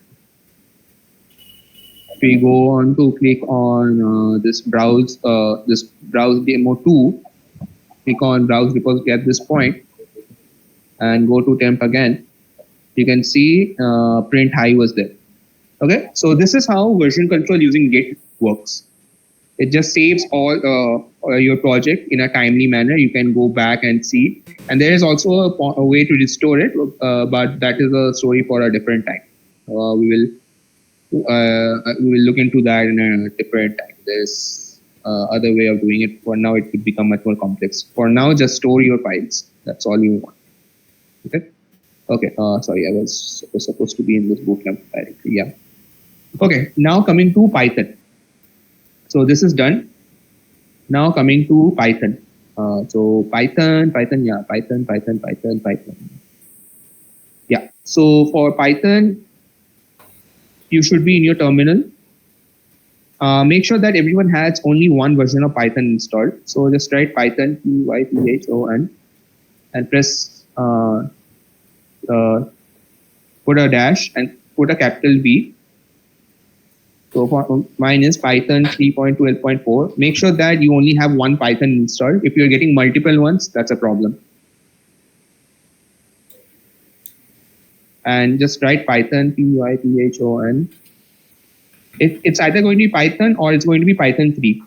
if we go on to click on this browse demo 2, click on browse repository at this point and go to temp again, you can see print high was there. Okay, so this is how version control using Git works. It just saves all your project in a timely manner. You can go back and see, and there is also a way to restore it, but that is a story for a different time. We will look into that in a different time. There's other way of doing it. For now, it could become much more complex. For now, just store your files. That's all you want. Okay. Okay. Sorry, I was supposed to be in this bootcamp directory. Yeah. Okay. Now coming to Python. So this is done. Now coming to Python. So Python. Yeah. So for Python, you should be in your terminal. Make sure that everyone has only one version of Python installed. So just write Python Python and press put a dash and put a capital B. So for mine is Python 3.12.4. Make sure that you only have one Python installed. If you're getting multiple ones, that's a problem. And just write Python Python. It's either going to be Python or it's going to be Python 3.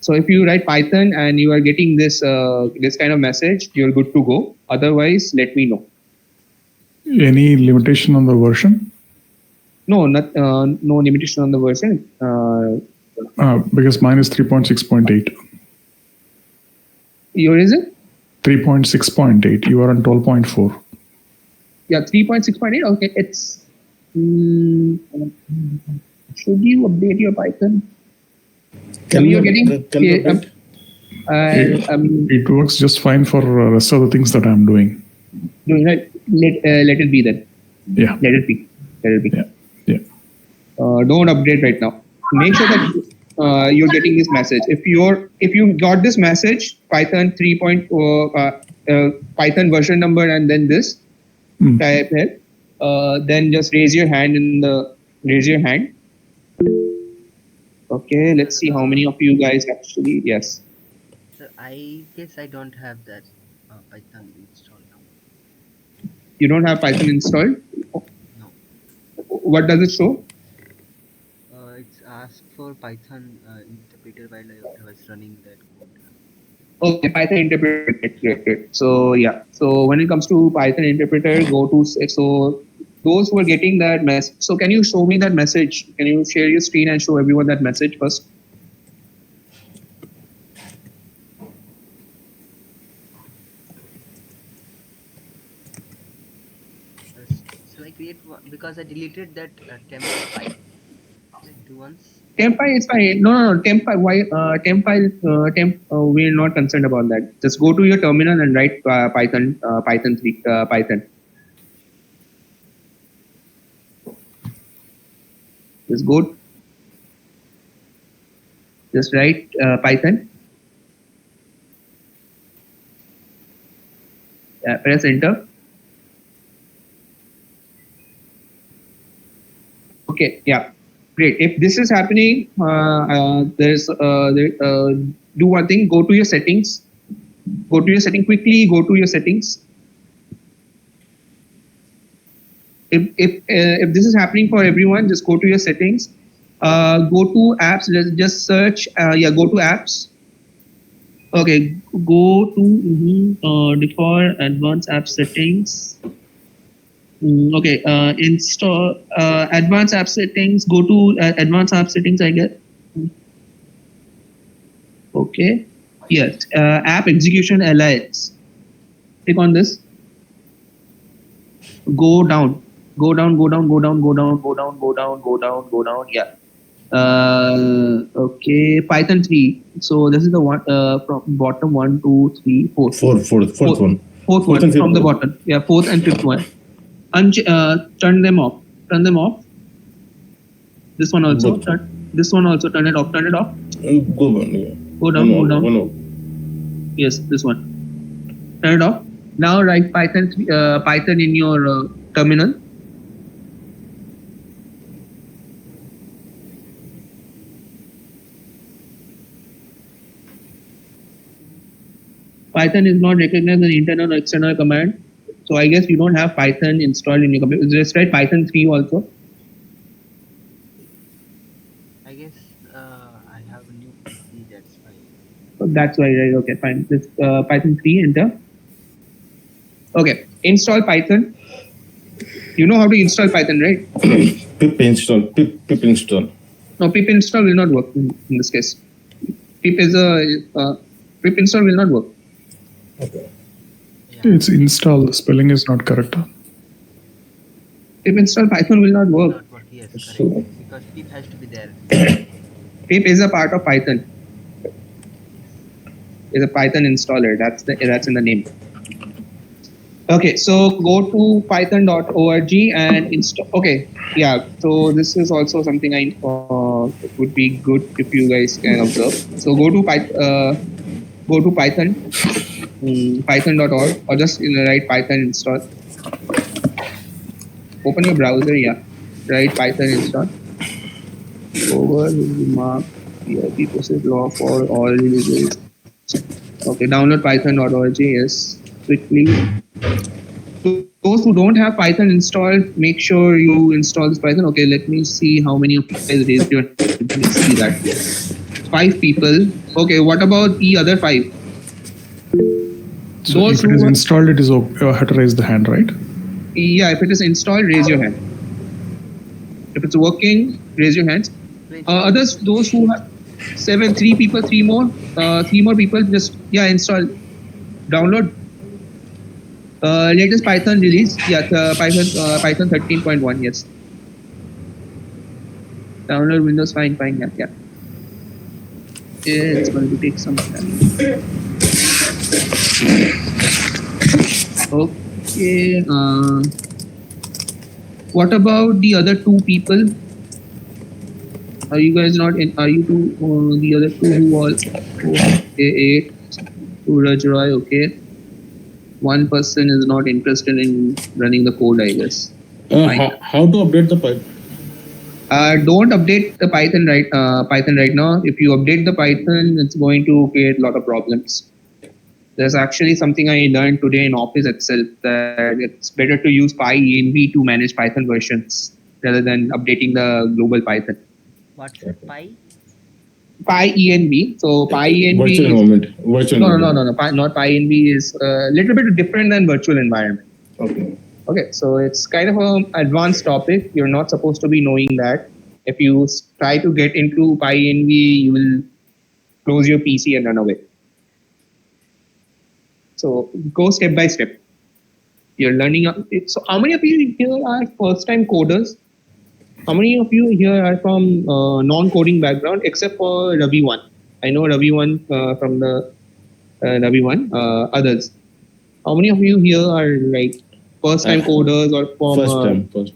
So if you write Python and you are getting this this kind of message, you're good to go. Otherwise, let me know. Any limitation on the version? No, no limitation on the version. Because mine is 3.6.8. Yours is it? 3.6.8. You are on 12.4. Yeah, 3.6.8. Okay, it's. Should you update your Python? You're getting. It works just fine for rest of the things that I'm doing. Let it be then. Yeah. Let it be. Yeah. Yeah. Don't update right now. Make sure that you're getting this message. If you got this message, Python 3.0 Python version number and then this type here, then just raise your hand Okay, let's see how many of you guys actually. Yes. Sir, I guess I don't have that Python installed now. You don't have Python installed. No. What does it show? It's asked for Python interpreter while I was running that code. Okay, Python interpreter. Great. So yeah. So when it comes to Python interpreter, go to so those who are getting that message. So can you show me that message? Can you share your screen and show everyone that message first? Shall I create one? Because I deleted that temp file. Shall I do once? Temp file is fine. No. Temp file. Why? Temp file. Temp. We're not concerned about that. Just go to your terminal and write Python. Python 3. Python. Just go. Just write Python. Press enter. Okay. Yeah. Great. If this is happening, do one thing. Go to your settings. Go to your setting quickly. Go to your settings. If this is happening for everyone, just go to your settings. Go to apps. Just search. Go to apps. Okay. Go to default advanced app settings. Okay. Install advanced app settings. Go to advanced app settings. I guess. Okay. Yes. App execution alliance. Click on this. Go down. Go down. Yeah. Okay. Python 3. So this is the one from bottom 1, 2, 3, 4. Fourth one. Fourth one and fifth from the one. bottom. Yeah, fourth and fifth one. Turn them off. Turn them off. This one also. Both. This one also. Turn it off. Turn it off. Go on. Yeah. Go down. Go down. One out. Yes, this one. Turn it off. Now write Python in your terminal. Python is not recognized as an internal or external command. So I guess you don't have Python installed in your computer. Just write Python 3 also. I guess I have a new PC. That's why. So that's why, right? Okay, fine. This Python 3, enter. Okay, install Python. You know how to install Python, right? Pip install. Pip install. No, pip install will not work in this case. Pip install will not work. Okay. Yeah. It's install. The spelling is not correct. Pip install Python will not work. Not work. Yes, correct. So- Because pip has to be there. Pip is a part of Python. Is a Python installer. That's in the name. Okay, so go to python.org and install. Okay, yeah. So this is also something it would be good if you guys can observe. So go to Python, python.org, or just write Python install. Open your browser, yeah. Write Python install. Over mark PIP process law for all releases. Okay, download python.org. Yes, quickly. So those who don't have Python installed, make sure you install this Python. Okay, let me see how many of you guys raised your hand. Let me see that. 5 people. Okay, what about the other 5? So Those if it is who- installed, it is have to raise the hand, right? Yeah, if it is installed, raise your hand. If it's working, raise your hands. Others, those who have 3 people, 3 more people, just install, download. Latest Python release, Python 13.1, yes. Download Windows, fine, yeah. It's going to take some time. Okay. What about the other 2 people? Are you guys not in? Are you two? The other 2 who all? Okay, 8. Suraj Roy. Okay. 1 person is not interested in running the code, I guess. Fine. How to update the pipe? Don't update the Python right now. If you update the Python, it's going to create a lot of problems. There's actually something I learned today in Office itself that it's better to use PyEnv to manage Python versions rather than updating the global Python. What's that? Pi? PyEnv. So PyEnv Virtual is environment. Virtual no, environment. not PyEnv is a little bit different than virtual environment. Okay. Okay, so it's kind of an advanced topic. You're not supposed to be knowing that. If you try to get into PyEnv, you will close your PC and run away. So go step by step. You're learning. So how many of you here are first-time coders? How many of you here are from non-coding background, except for Ravi one? I know Ravi one from the Ravi one. Others. How many of you here are like first-time coders or from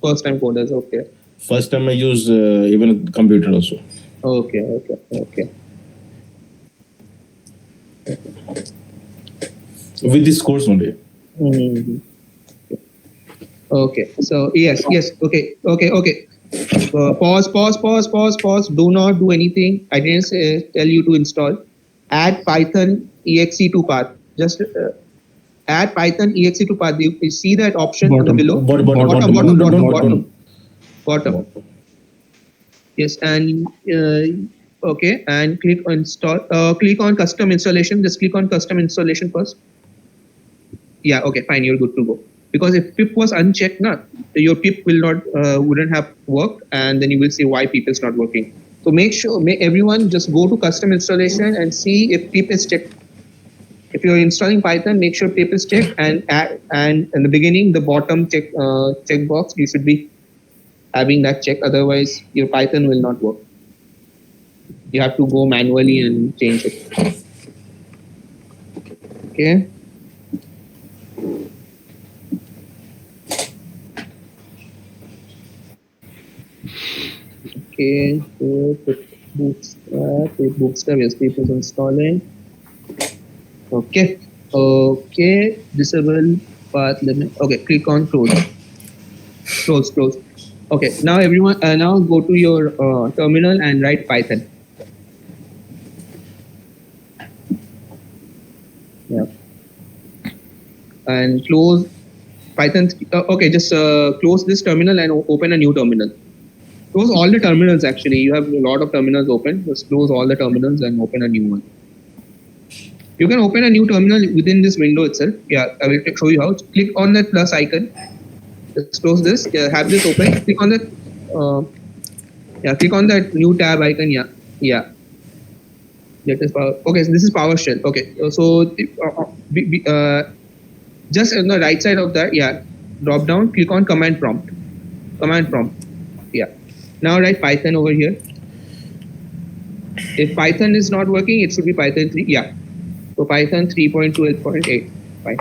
first-time coders? Okay. First time I use even a computer also. Okay. With this course only. Mhm. Okay. So yes. Okay. Pause. Do not do anything. I didn't tell you to install. Add Python exe to path. Just add Python exe to path. You see that option below? Bottom. Yes, and okay, and click on install. Click on custom installation. Just click on custom installation first. Yeah, okay, fine. You're good to go. Because if pip was unchecked, your pip will not wouldn't have worked, and then you will see why pip is not working. So make everyone just go to custom installation and see if pip is checked. If you're installing Python, make sure pip is checked, and in the beginning, the bottom checkbox you should be having that check. Otherwise, your Python will not work. You have to go manually and change it. Okay. Okay, so Bootstrap, yes, it is installing. Okay, disable path limit. Okay, click on close. Okay, now everyone, now go to your terminal and write Python. Yeah, and close Python. Okay, just close this terminal and open a new terminal. Close all the terminals actually. You have a lot of terminals open. Just close all the terminals and open a new one. You can open a new terminal within this window itself. Yeah, I will show you how. Click on that plus icon. Just close this. Have this open. Click on that. Click on that new tab icon. Yeah. That is power. Okay, so this is PowerShell. Okay, so just on the right side of that, drop down. Click on command prompt. Yeah. Now write Python over here. If Python is not working, it should be Python 3. Yeah. So Python 3.12.8. Fine.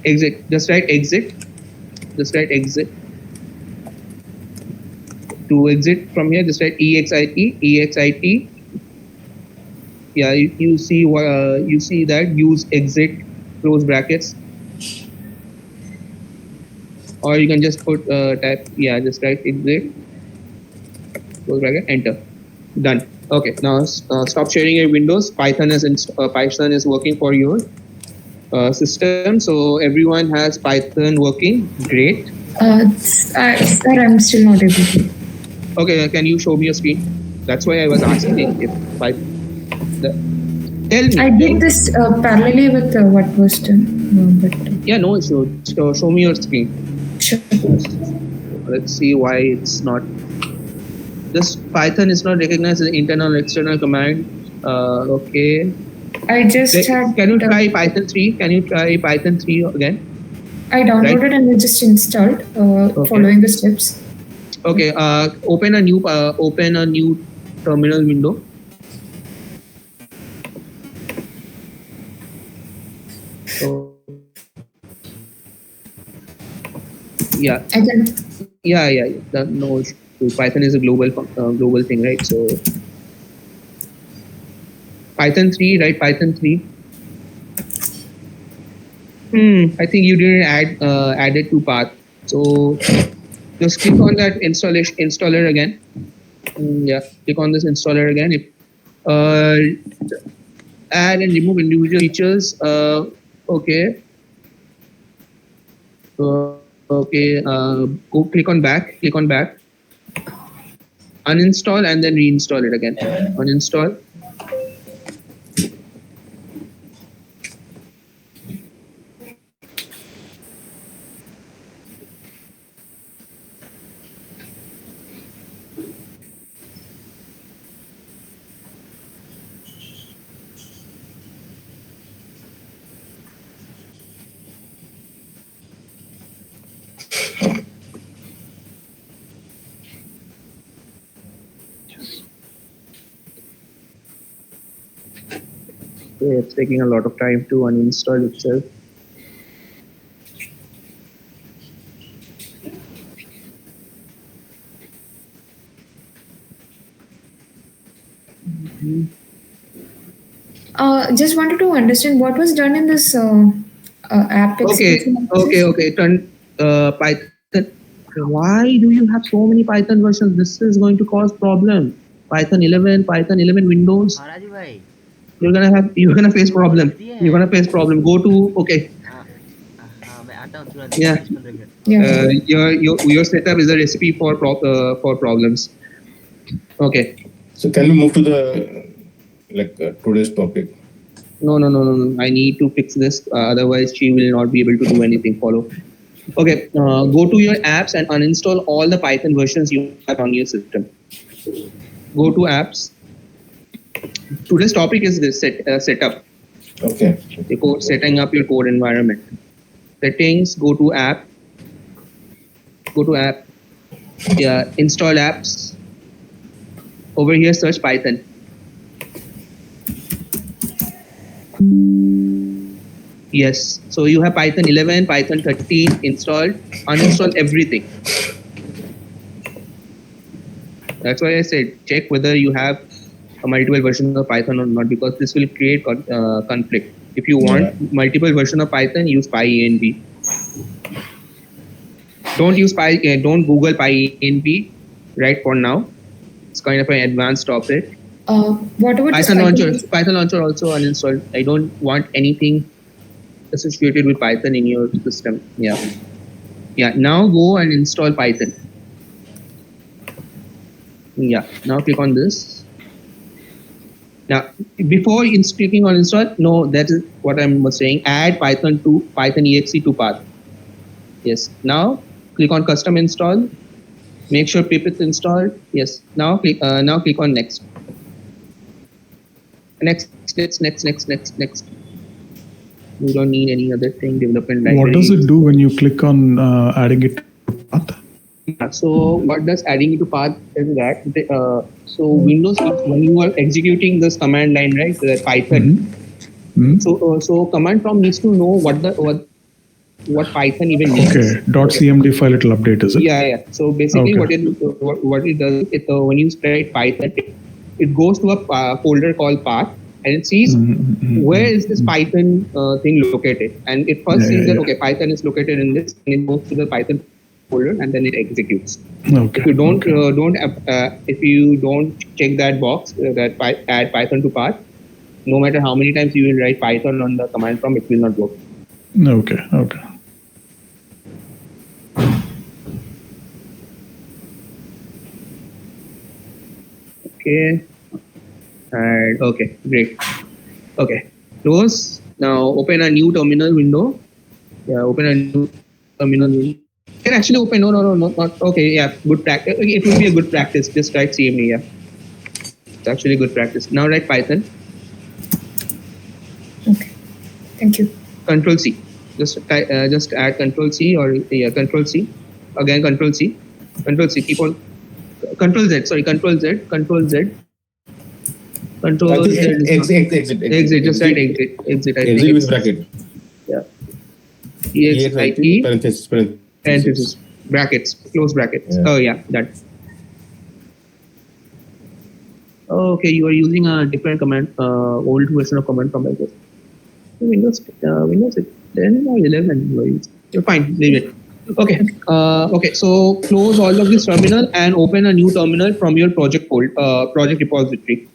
Exit. Just write exit. To exit from here, just write exit. Yeah, you see that use exit close brackets. Or you can just put type, just write exit, close bracket, enter. Done. Okay, now stop sharing your windows. Python is working for your system. So everyone has Python working. Great. Sir, I'm still not able to. Okay, can you show me your screen? That's why I was asking if Python. Tell me. I did this parallelly with what was done. No issue. So show me your screen. Sure. Let's see why it's not. This Python is not recognized as an internal or external command. Okay. I just had. Can you try Python 3? Can you try Python 3 again? I downloaded and I just installed, following the steps. Okay. Open a new terminal window. So, yeah. I can. Yeah. No issue. Python is a global thing, right? So Python 3, right? Python 3. I think you didn't add it to path. So Just click on that installer again. Yeah, click on this installer again. If add and remove individual features. Okay. Okay. Go click on back. Click on back. Uninstall and then reinstall it again. Uninstall. Okay, it's taking a lot of time to uninstall itself. Just wanted to understand what was done in this app Okay, execution. okay. Turn Python. Why do you have so many Python versions? This is going to cause problem. Python 11, Python 11 Windows. हाँ राजू भाई You're gonna face problem. You're gonna face problem. Go to okay. हाँ हाँ मैं आता हूँ तुरंत Yeah. 10-15 minute Yeah. Your setup is a recipe for problems. Okay. So can we move to the today's topic? No. I need to fix this. Otherwise, she will not be able to do anything. Follow. Okay. Go to your apps and uninstall all the Python versions you have on your system. Go to apps. Today's topic is this setup. Okay. Setting up your code environment. Settings. Go to app. Yeah. Install apps. Over here, search Python. Yes. So you have Python 11, Python 13 installed. Uninstall everything. That's why I said check whether you have a multiple version of Python or not, because this will create conflict. If you want multiple version of Python, use PyEnv. Don't Google PyEnv right for now. It's kind of an advanced topic. What about Python launcher. Python launcher also uninstalled. I don't want anything associated with Python in your system. Yeah. Now go and install Python. Yeah. Now click on this. Now before clicking on install, no, that is what I'm saying. Add Python exe to path. Yes. Now click on custom install. Make sure pip is installed. Yes. Now click on next. Next. We don't need any other thing. Development library. What does it do when you click on adding it to path? So what does adding it to path is that? So Windows, when you are executing this command line, right? The Python. So command prompt needs to know what Python even means. Okay. .cmd file it'll update, is it? Yeah. So basically, Okay. what it does, when you write Python, it goes to a folder called path, and it sees where is this Python thing located, and it first sees that okay, Python is located in this, and it goes to the Python folder, and then it executes. Okay. If you don't check that box, add Python to path, no matter how many times you will write Python on the command prompt, it will not work. Okay. Okay. And okay, great. Okay, close. Now open a new terminal window. Yeah, open a new terminal window. You can actually open. No, not okay. Yeah, good practice. Okay, it will be a good practice. Just write CMD. Yeah, it's actually good practice. Now write Python. Okay. Thank you. Control C. Just add Control C or Control C. Again Control C. Control C. Keep on. Control Z. Sorry, Control Z. Control Z. Control Z. Exit. Just write exit. Exit with bracket. Yeah. EXIT. Parenthesis. Brackets. Close brackets. Yeah. Oh yeah, that. Okay, you are using a different command, old version of command prompt, I guess. Windows 10 or 11. You're fine. Leave it. Okay. Okay. So close all of this terminal and open a new terminal from your project repository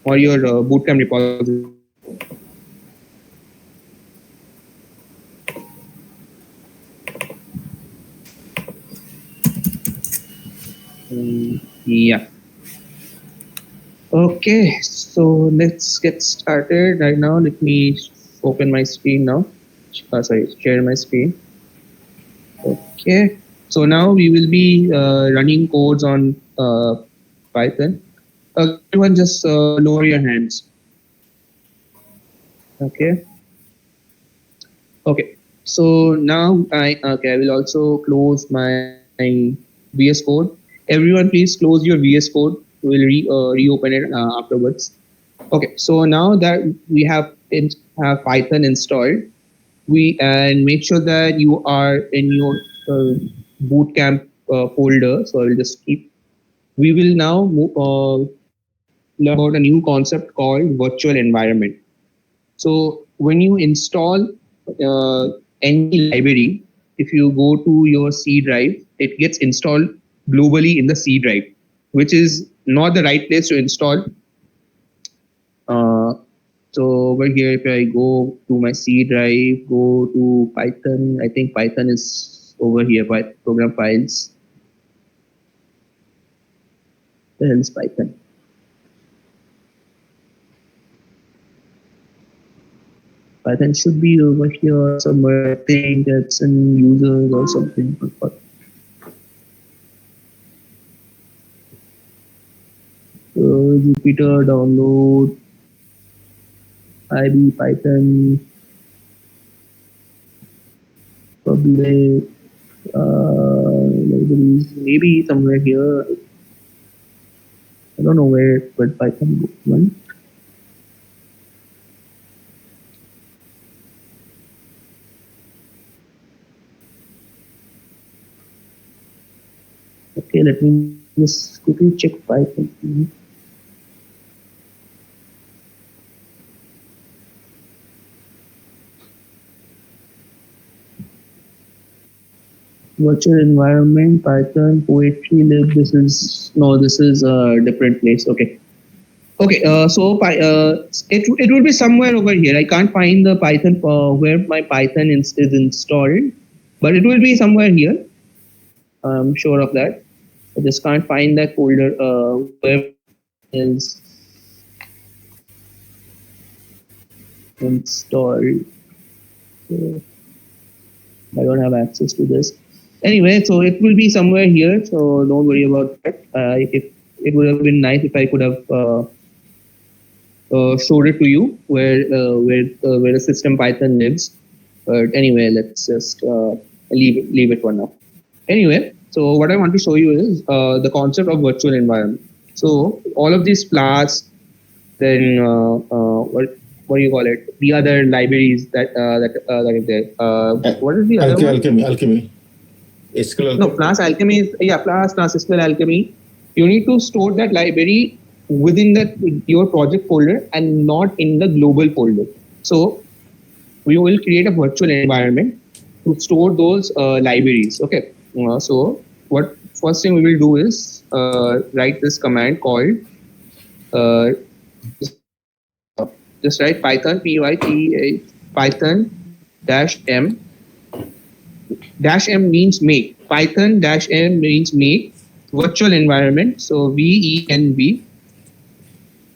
or your bootcamp repository. Yeah. Okay. So let's get started right now. Let me open my screen now. Sorry, share my screen. Okay. So now we will be running codes on Python. Everyone just lower your hands. Okay. Okay. So now I will also close my VS Code. Everyone, please close your VS Code. We'll reopen it afterwards. Okay. So now that we have Python installed, we and make sure that you are in your bootcamp folder. So I will just keep. We will now learn about a new concept called virtual environment. So when you install any library, if you go to your C drive, it gets installed globally in the C drive, which is not the right place to install. Uh, so over here, if I go to my C drive, go to Python, I think Python is over here by program files. The hell is Python? Python should be over here somewhere. I think it's in users or something. Jupyter download IB Python public libraries maybe somewhere here. I don't know where, but Python one. Okay, let me just quickly check Python. Virtual environment, Python, poetry lib. This is a different place. Okay. Okay, it will be somewhere over here. I can't find the Python where my Python is installed, but it will be somewhere here. I'm sure of that. I just can't find that folder where is installed. So I don't have access to this. Anyway, so it will be somewhere here. So don't worry about that. If it would have been nice if I could have showed it to you where the system Python lives. But anyway, let's just leave it for now. Anyway, so what I want to show you is the concept of virtual environment. So all of these class, then what do you call it? The other libraries that that is there. What is the other one? Alchemy. SQL No, Alchemy. Flask Alchemy is Flask SQL Alchemy. You need to store that library within your project folder and not in the global folder. So we will create a virtual environment to store those libraries. Okay. So what first thing we will do is write this command called uh, just write Python Python -m. -m means make. Python -m means make virtual environment. So VENV.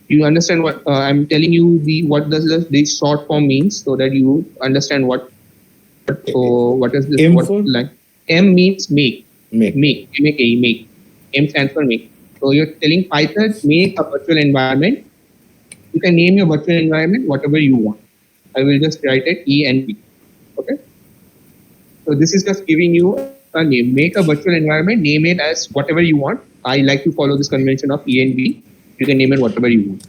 You understand what I'm telling you? What does the short form means, so that you understand what is this? M What for? like M means make. Make. Make. M stands for make. So you're telling Python make a virtual environment. You can name your virtual environment whatever you want. I will just write it ENV. Okay. So this is just giving you a name. Make a virtual environment, name it as whatever you want. I like to follow this convention of ENV. You can name it whatever you want.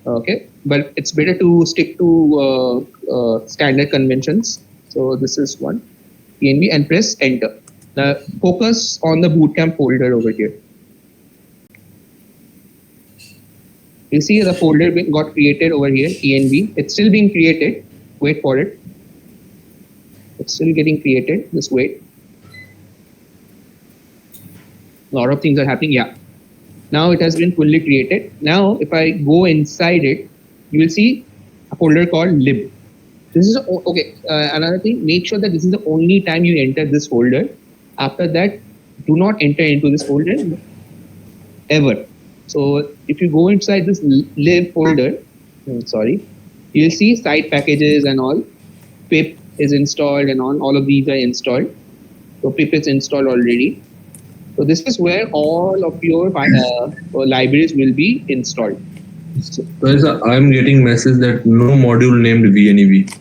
Okay, but it's better to stick to standard conventions. So this is one, ENV, and press enter. Now focus on the bootcamp folder over here. You see the folder got created over here, ENV. It's still being created. Wait for it. It's still getting created. Just wait. A lot of things are happening. Yeah. Now it has been fully created. Now, if I go inside it, you will see a folder called lib. This is okay. Another thing, make sure that this is the only time you enter this folder. After that, do not enter into this folder ever. So if you go inside this lib folder, sorry, you'll see site packages and all. Pip is installed and all of these are installed. So pip is installed already. So this is where all of your libraries will be installed. So, I'm getting message that no module named VNEV.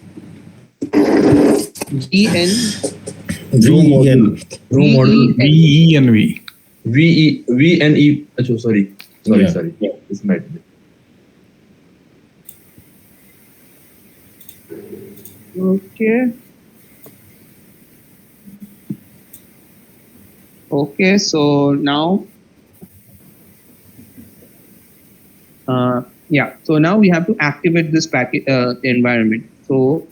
VN Row module. No module VENV. VNE. Oh, sorry. Yeah. Sorry. Yeah, it's my. Okay. Okay, so now, yeah, so now we have to activate this packet environment. So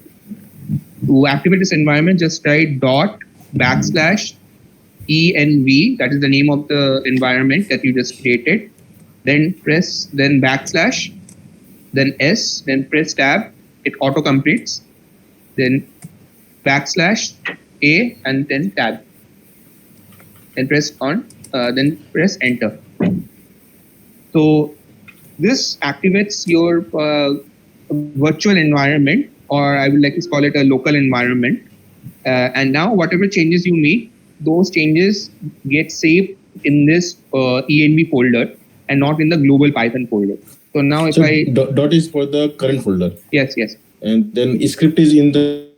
to activate this environment, just write dot backslash env, that is the name of the environment that you just created. Then press, then backslash, then S, then press tab, it auto completes. Then backslash A and then tab. Then press on, then press enter. So this activates your virtual environment, or I would like to call it a local environment. And now whatever changes you make, those changes get saved in this env folder and not in the global Python folder. So now if So I, dot is for the current folder, yes, and then script is in the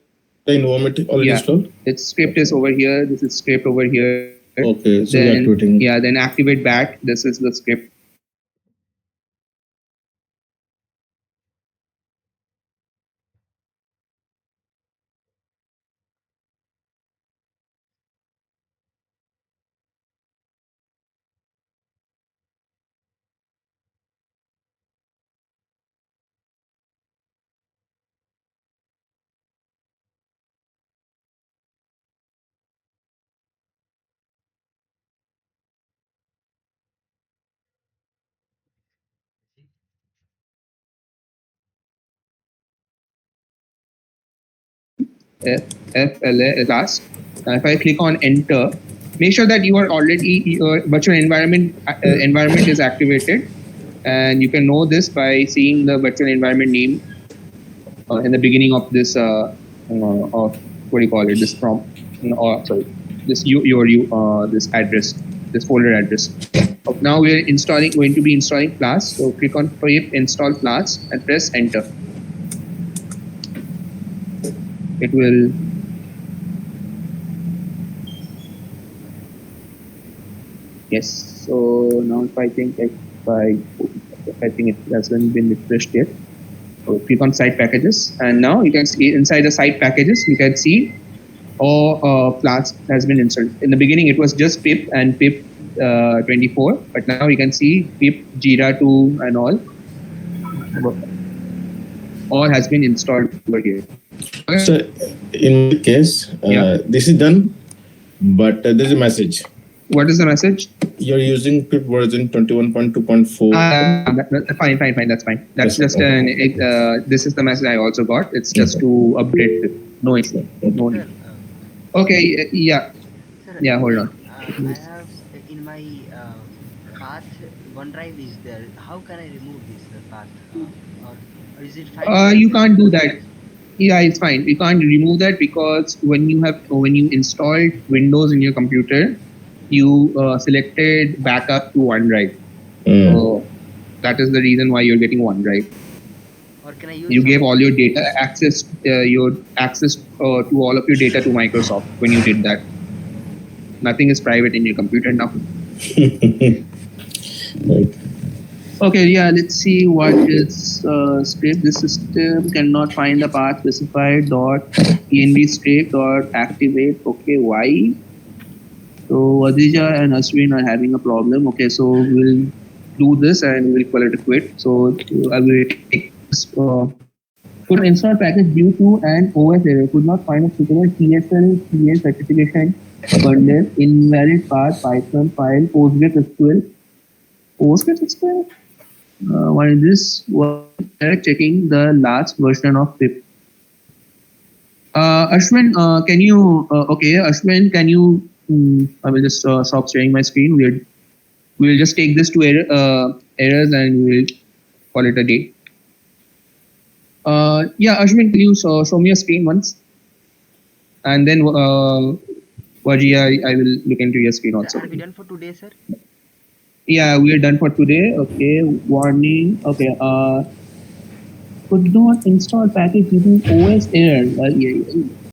environment already yeah, installed. its script is over here, this is script over here. Okay, so Then, activating. yeah, then activate bat, this is the script. FLA is asked. If I click on enter, make sure that you are already, your virtual environment is activated, and you can know this by seeing the virtual environment name in the beginning of this of what do you call it, this prompt, sorry, this this address, this folder address. Now we are going to be installing class. So click on pip install class and press enter. It will yes. So now if I think I think it hasn't been refreshed yet. So click on site packages, and now you can see inside the site packages you can see all class has been installed. In the beginning it was just pip and pip 24, but now you can see pip Jira 2 and all has been installed over here. So in my case, Yeah. this is done, but there's a message. What is the message? You're using pip version 21.2.4. Fine. That's fine. That's Yes, just this is the message I also got. It's just to update it. No issue. No need. Okay. Yeah. Sir, Yeah. Hold on. I have in my path OneDrive is there. How can I remove this path? Or is it fine? You can't do that. Yeah, it's fine. You can't remove that because when you installed Windows in your computer, you selected backup to OneDrive. So that is the reason why you're getting OneDrive. Or can I use You gave all your data access, to all of your data to Microsoft when you did that. Nothing is private in your computer now. Right. Okay, yeah, let's see what is script. This system cannot find the path specified dot env script dot activate. Okay, why? So Adija and Ashwin are having a problem. Okay, so we'll do this and we'll call it a quit. So I will take this full could install package due to an OS error. Could not find a suitable TSL certification bundle. Invalid path Python file PostgreSQL. PostgreSQL. What is this? Direct checking the last version of pip. Ashwin, can you? Okay, Ashwin, can you? I will just stop sharing my screen. We'll just take this two errors and we'll call it a day. Yeah, Ashwin, can you show me your screen once? And then Vaji, I will look into your screen also. Are we done for today, sir? Yeah, we are done for today. Okay, warning. Okay, could not install package using OS error. Yeah,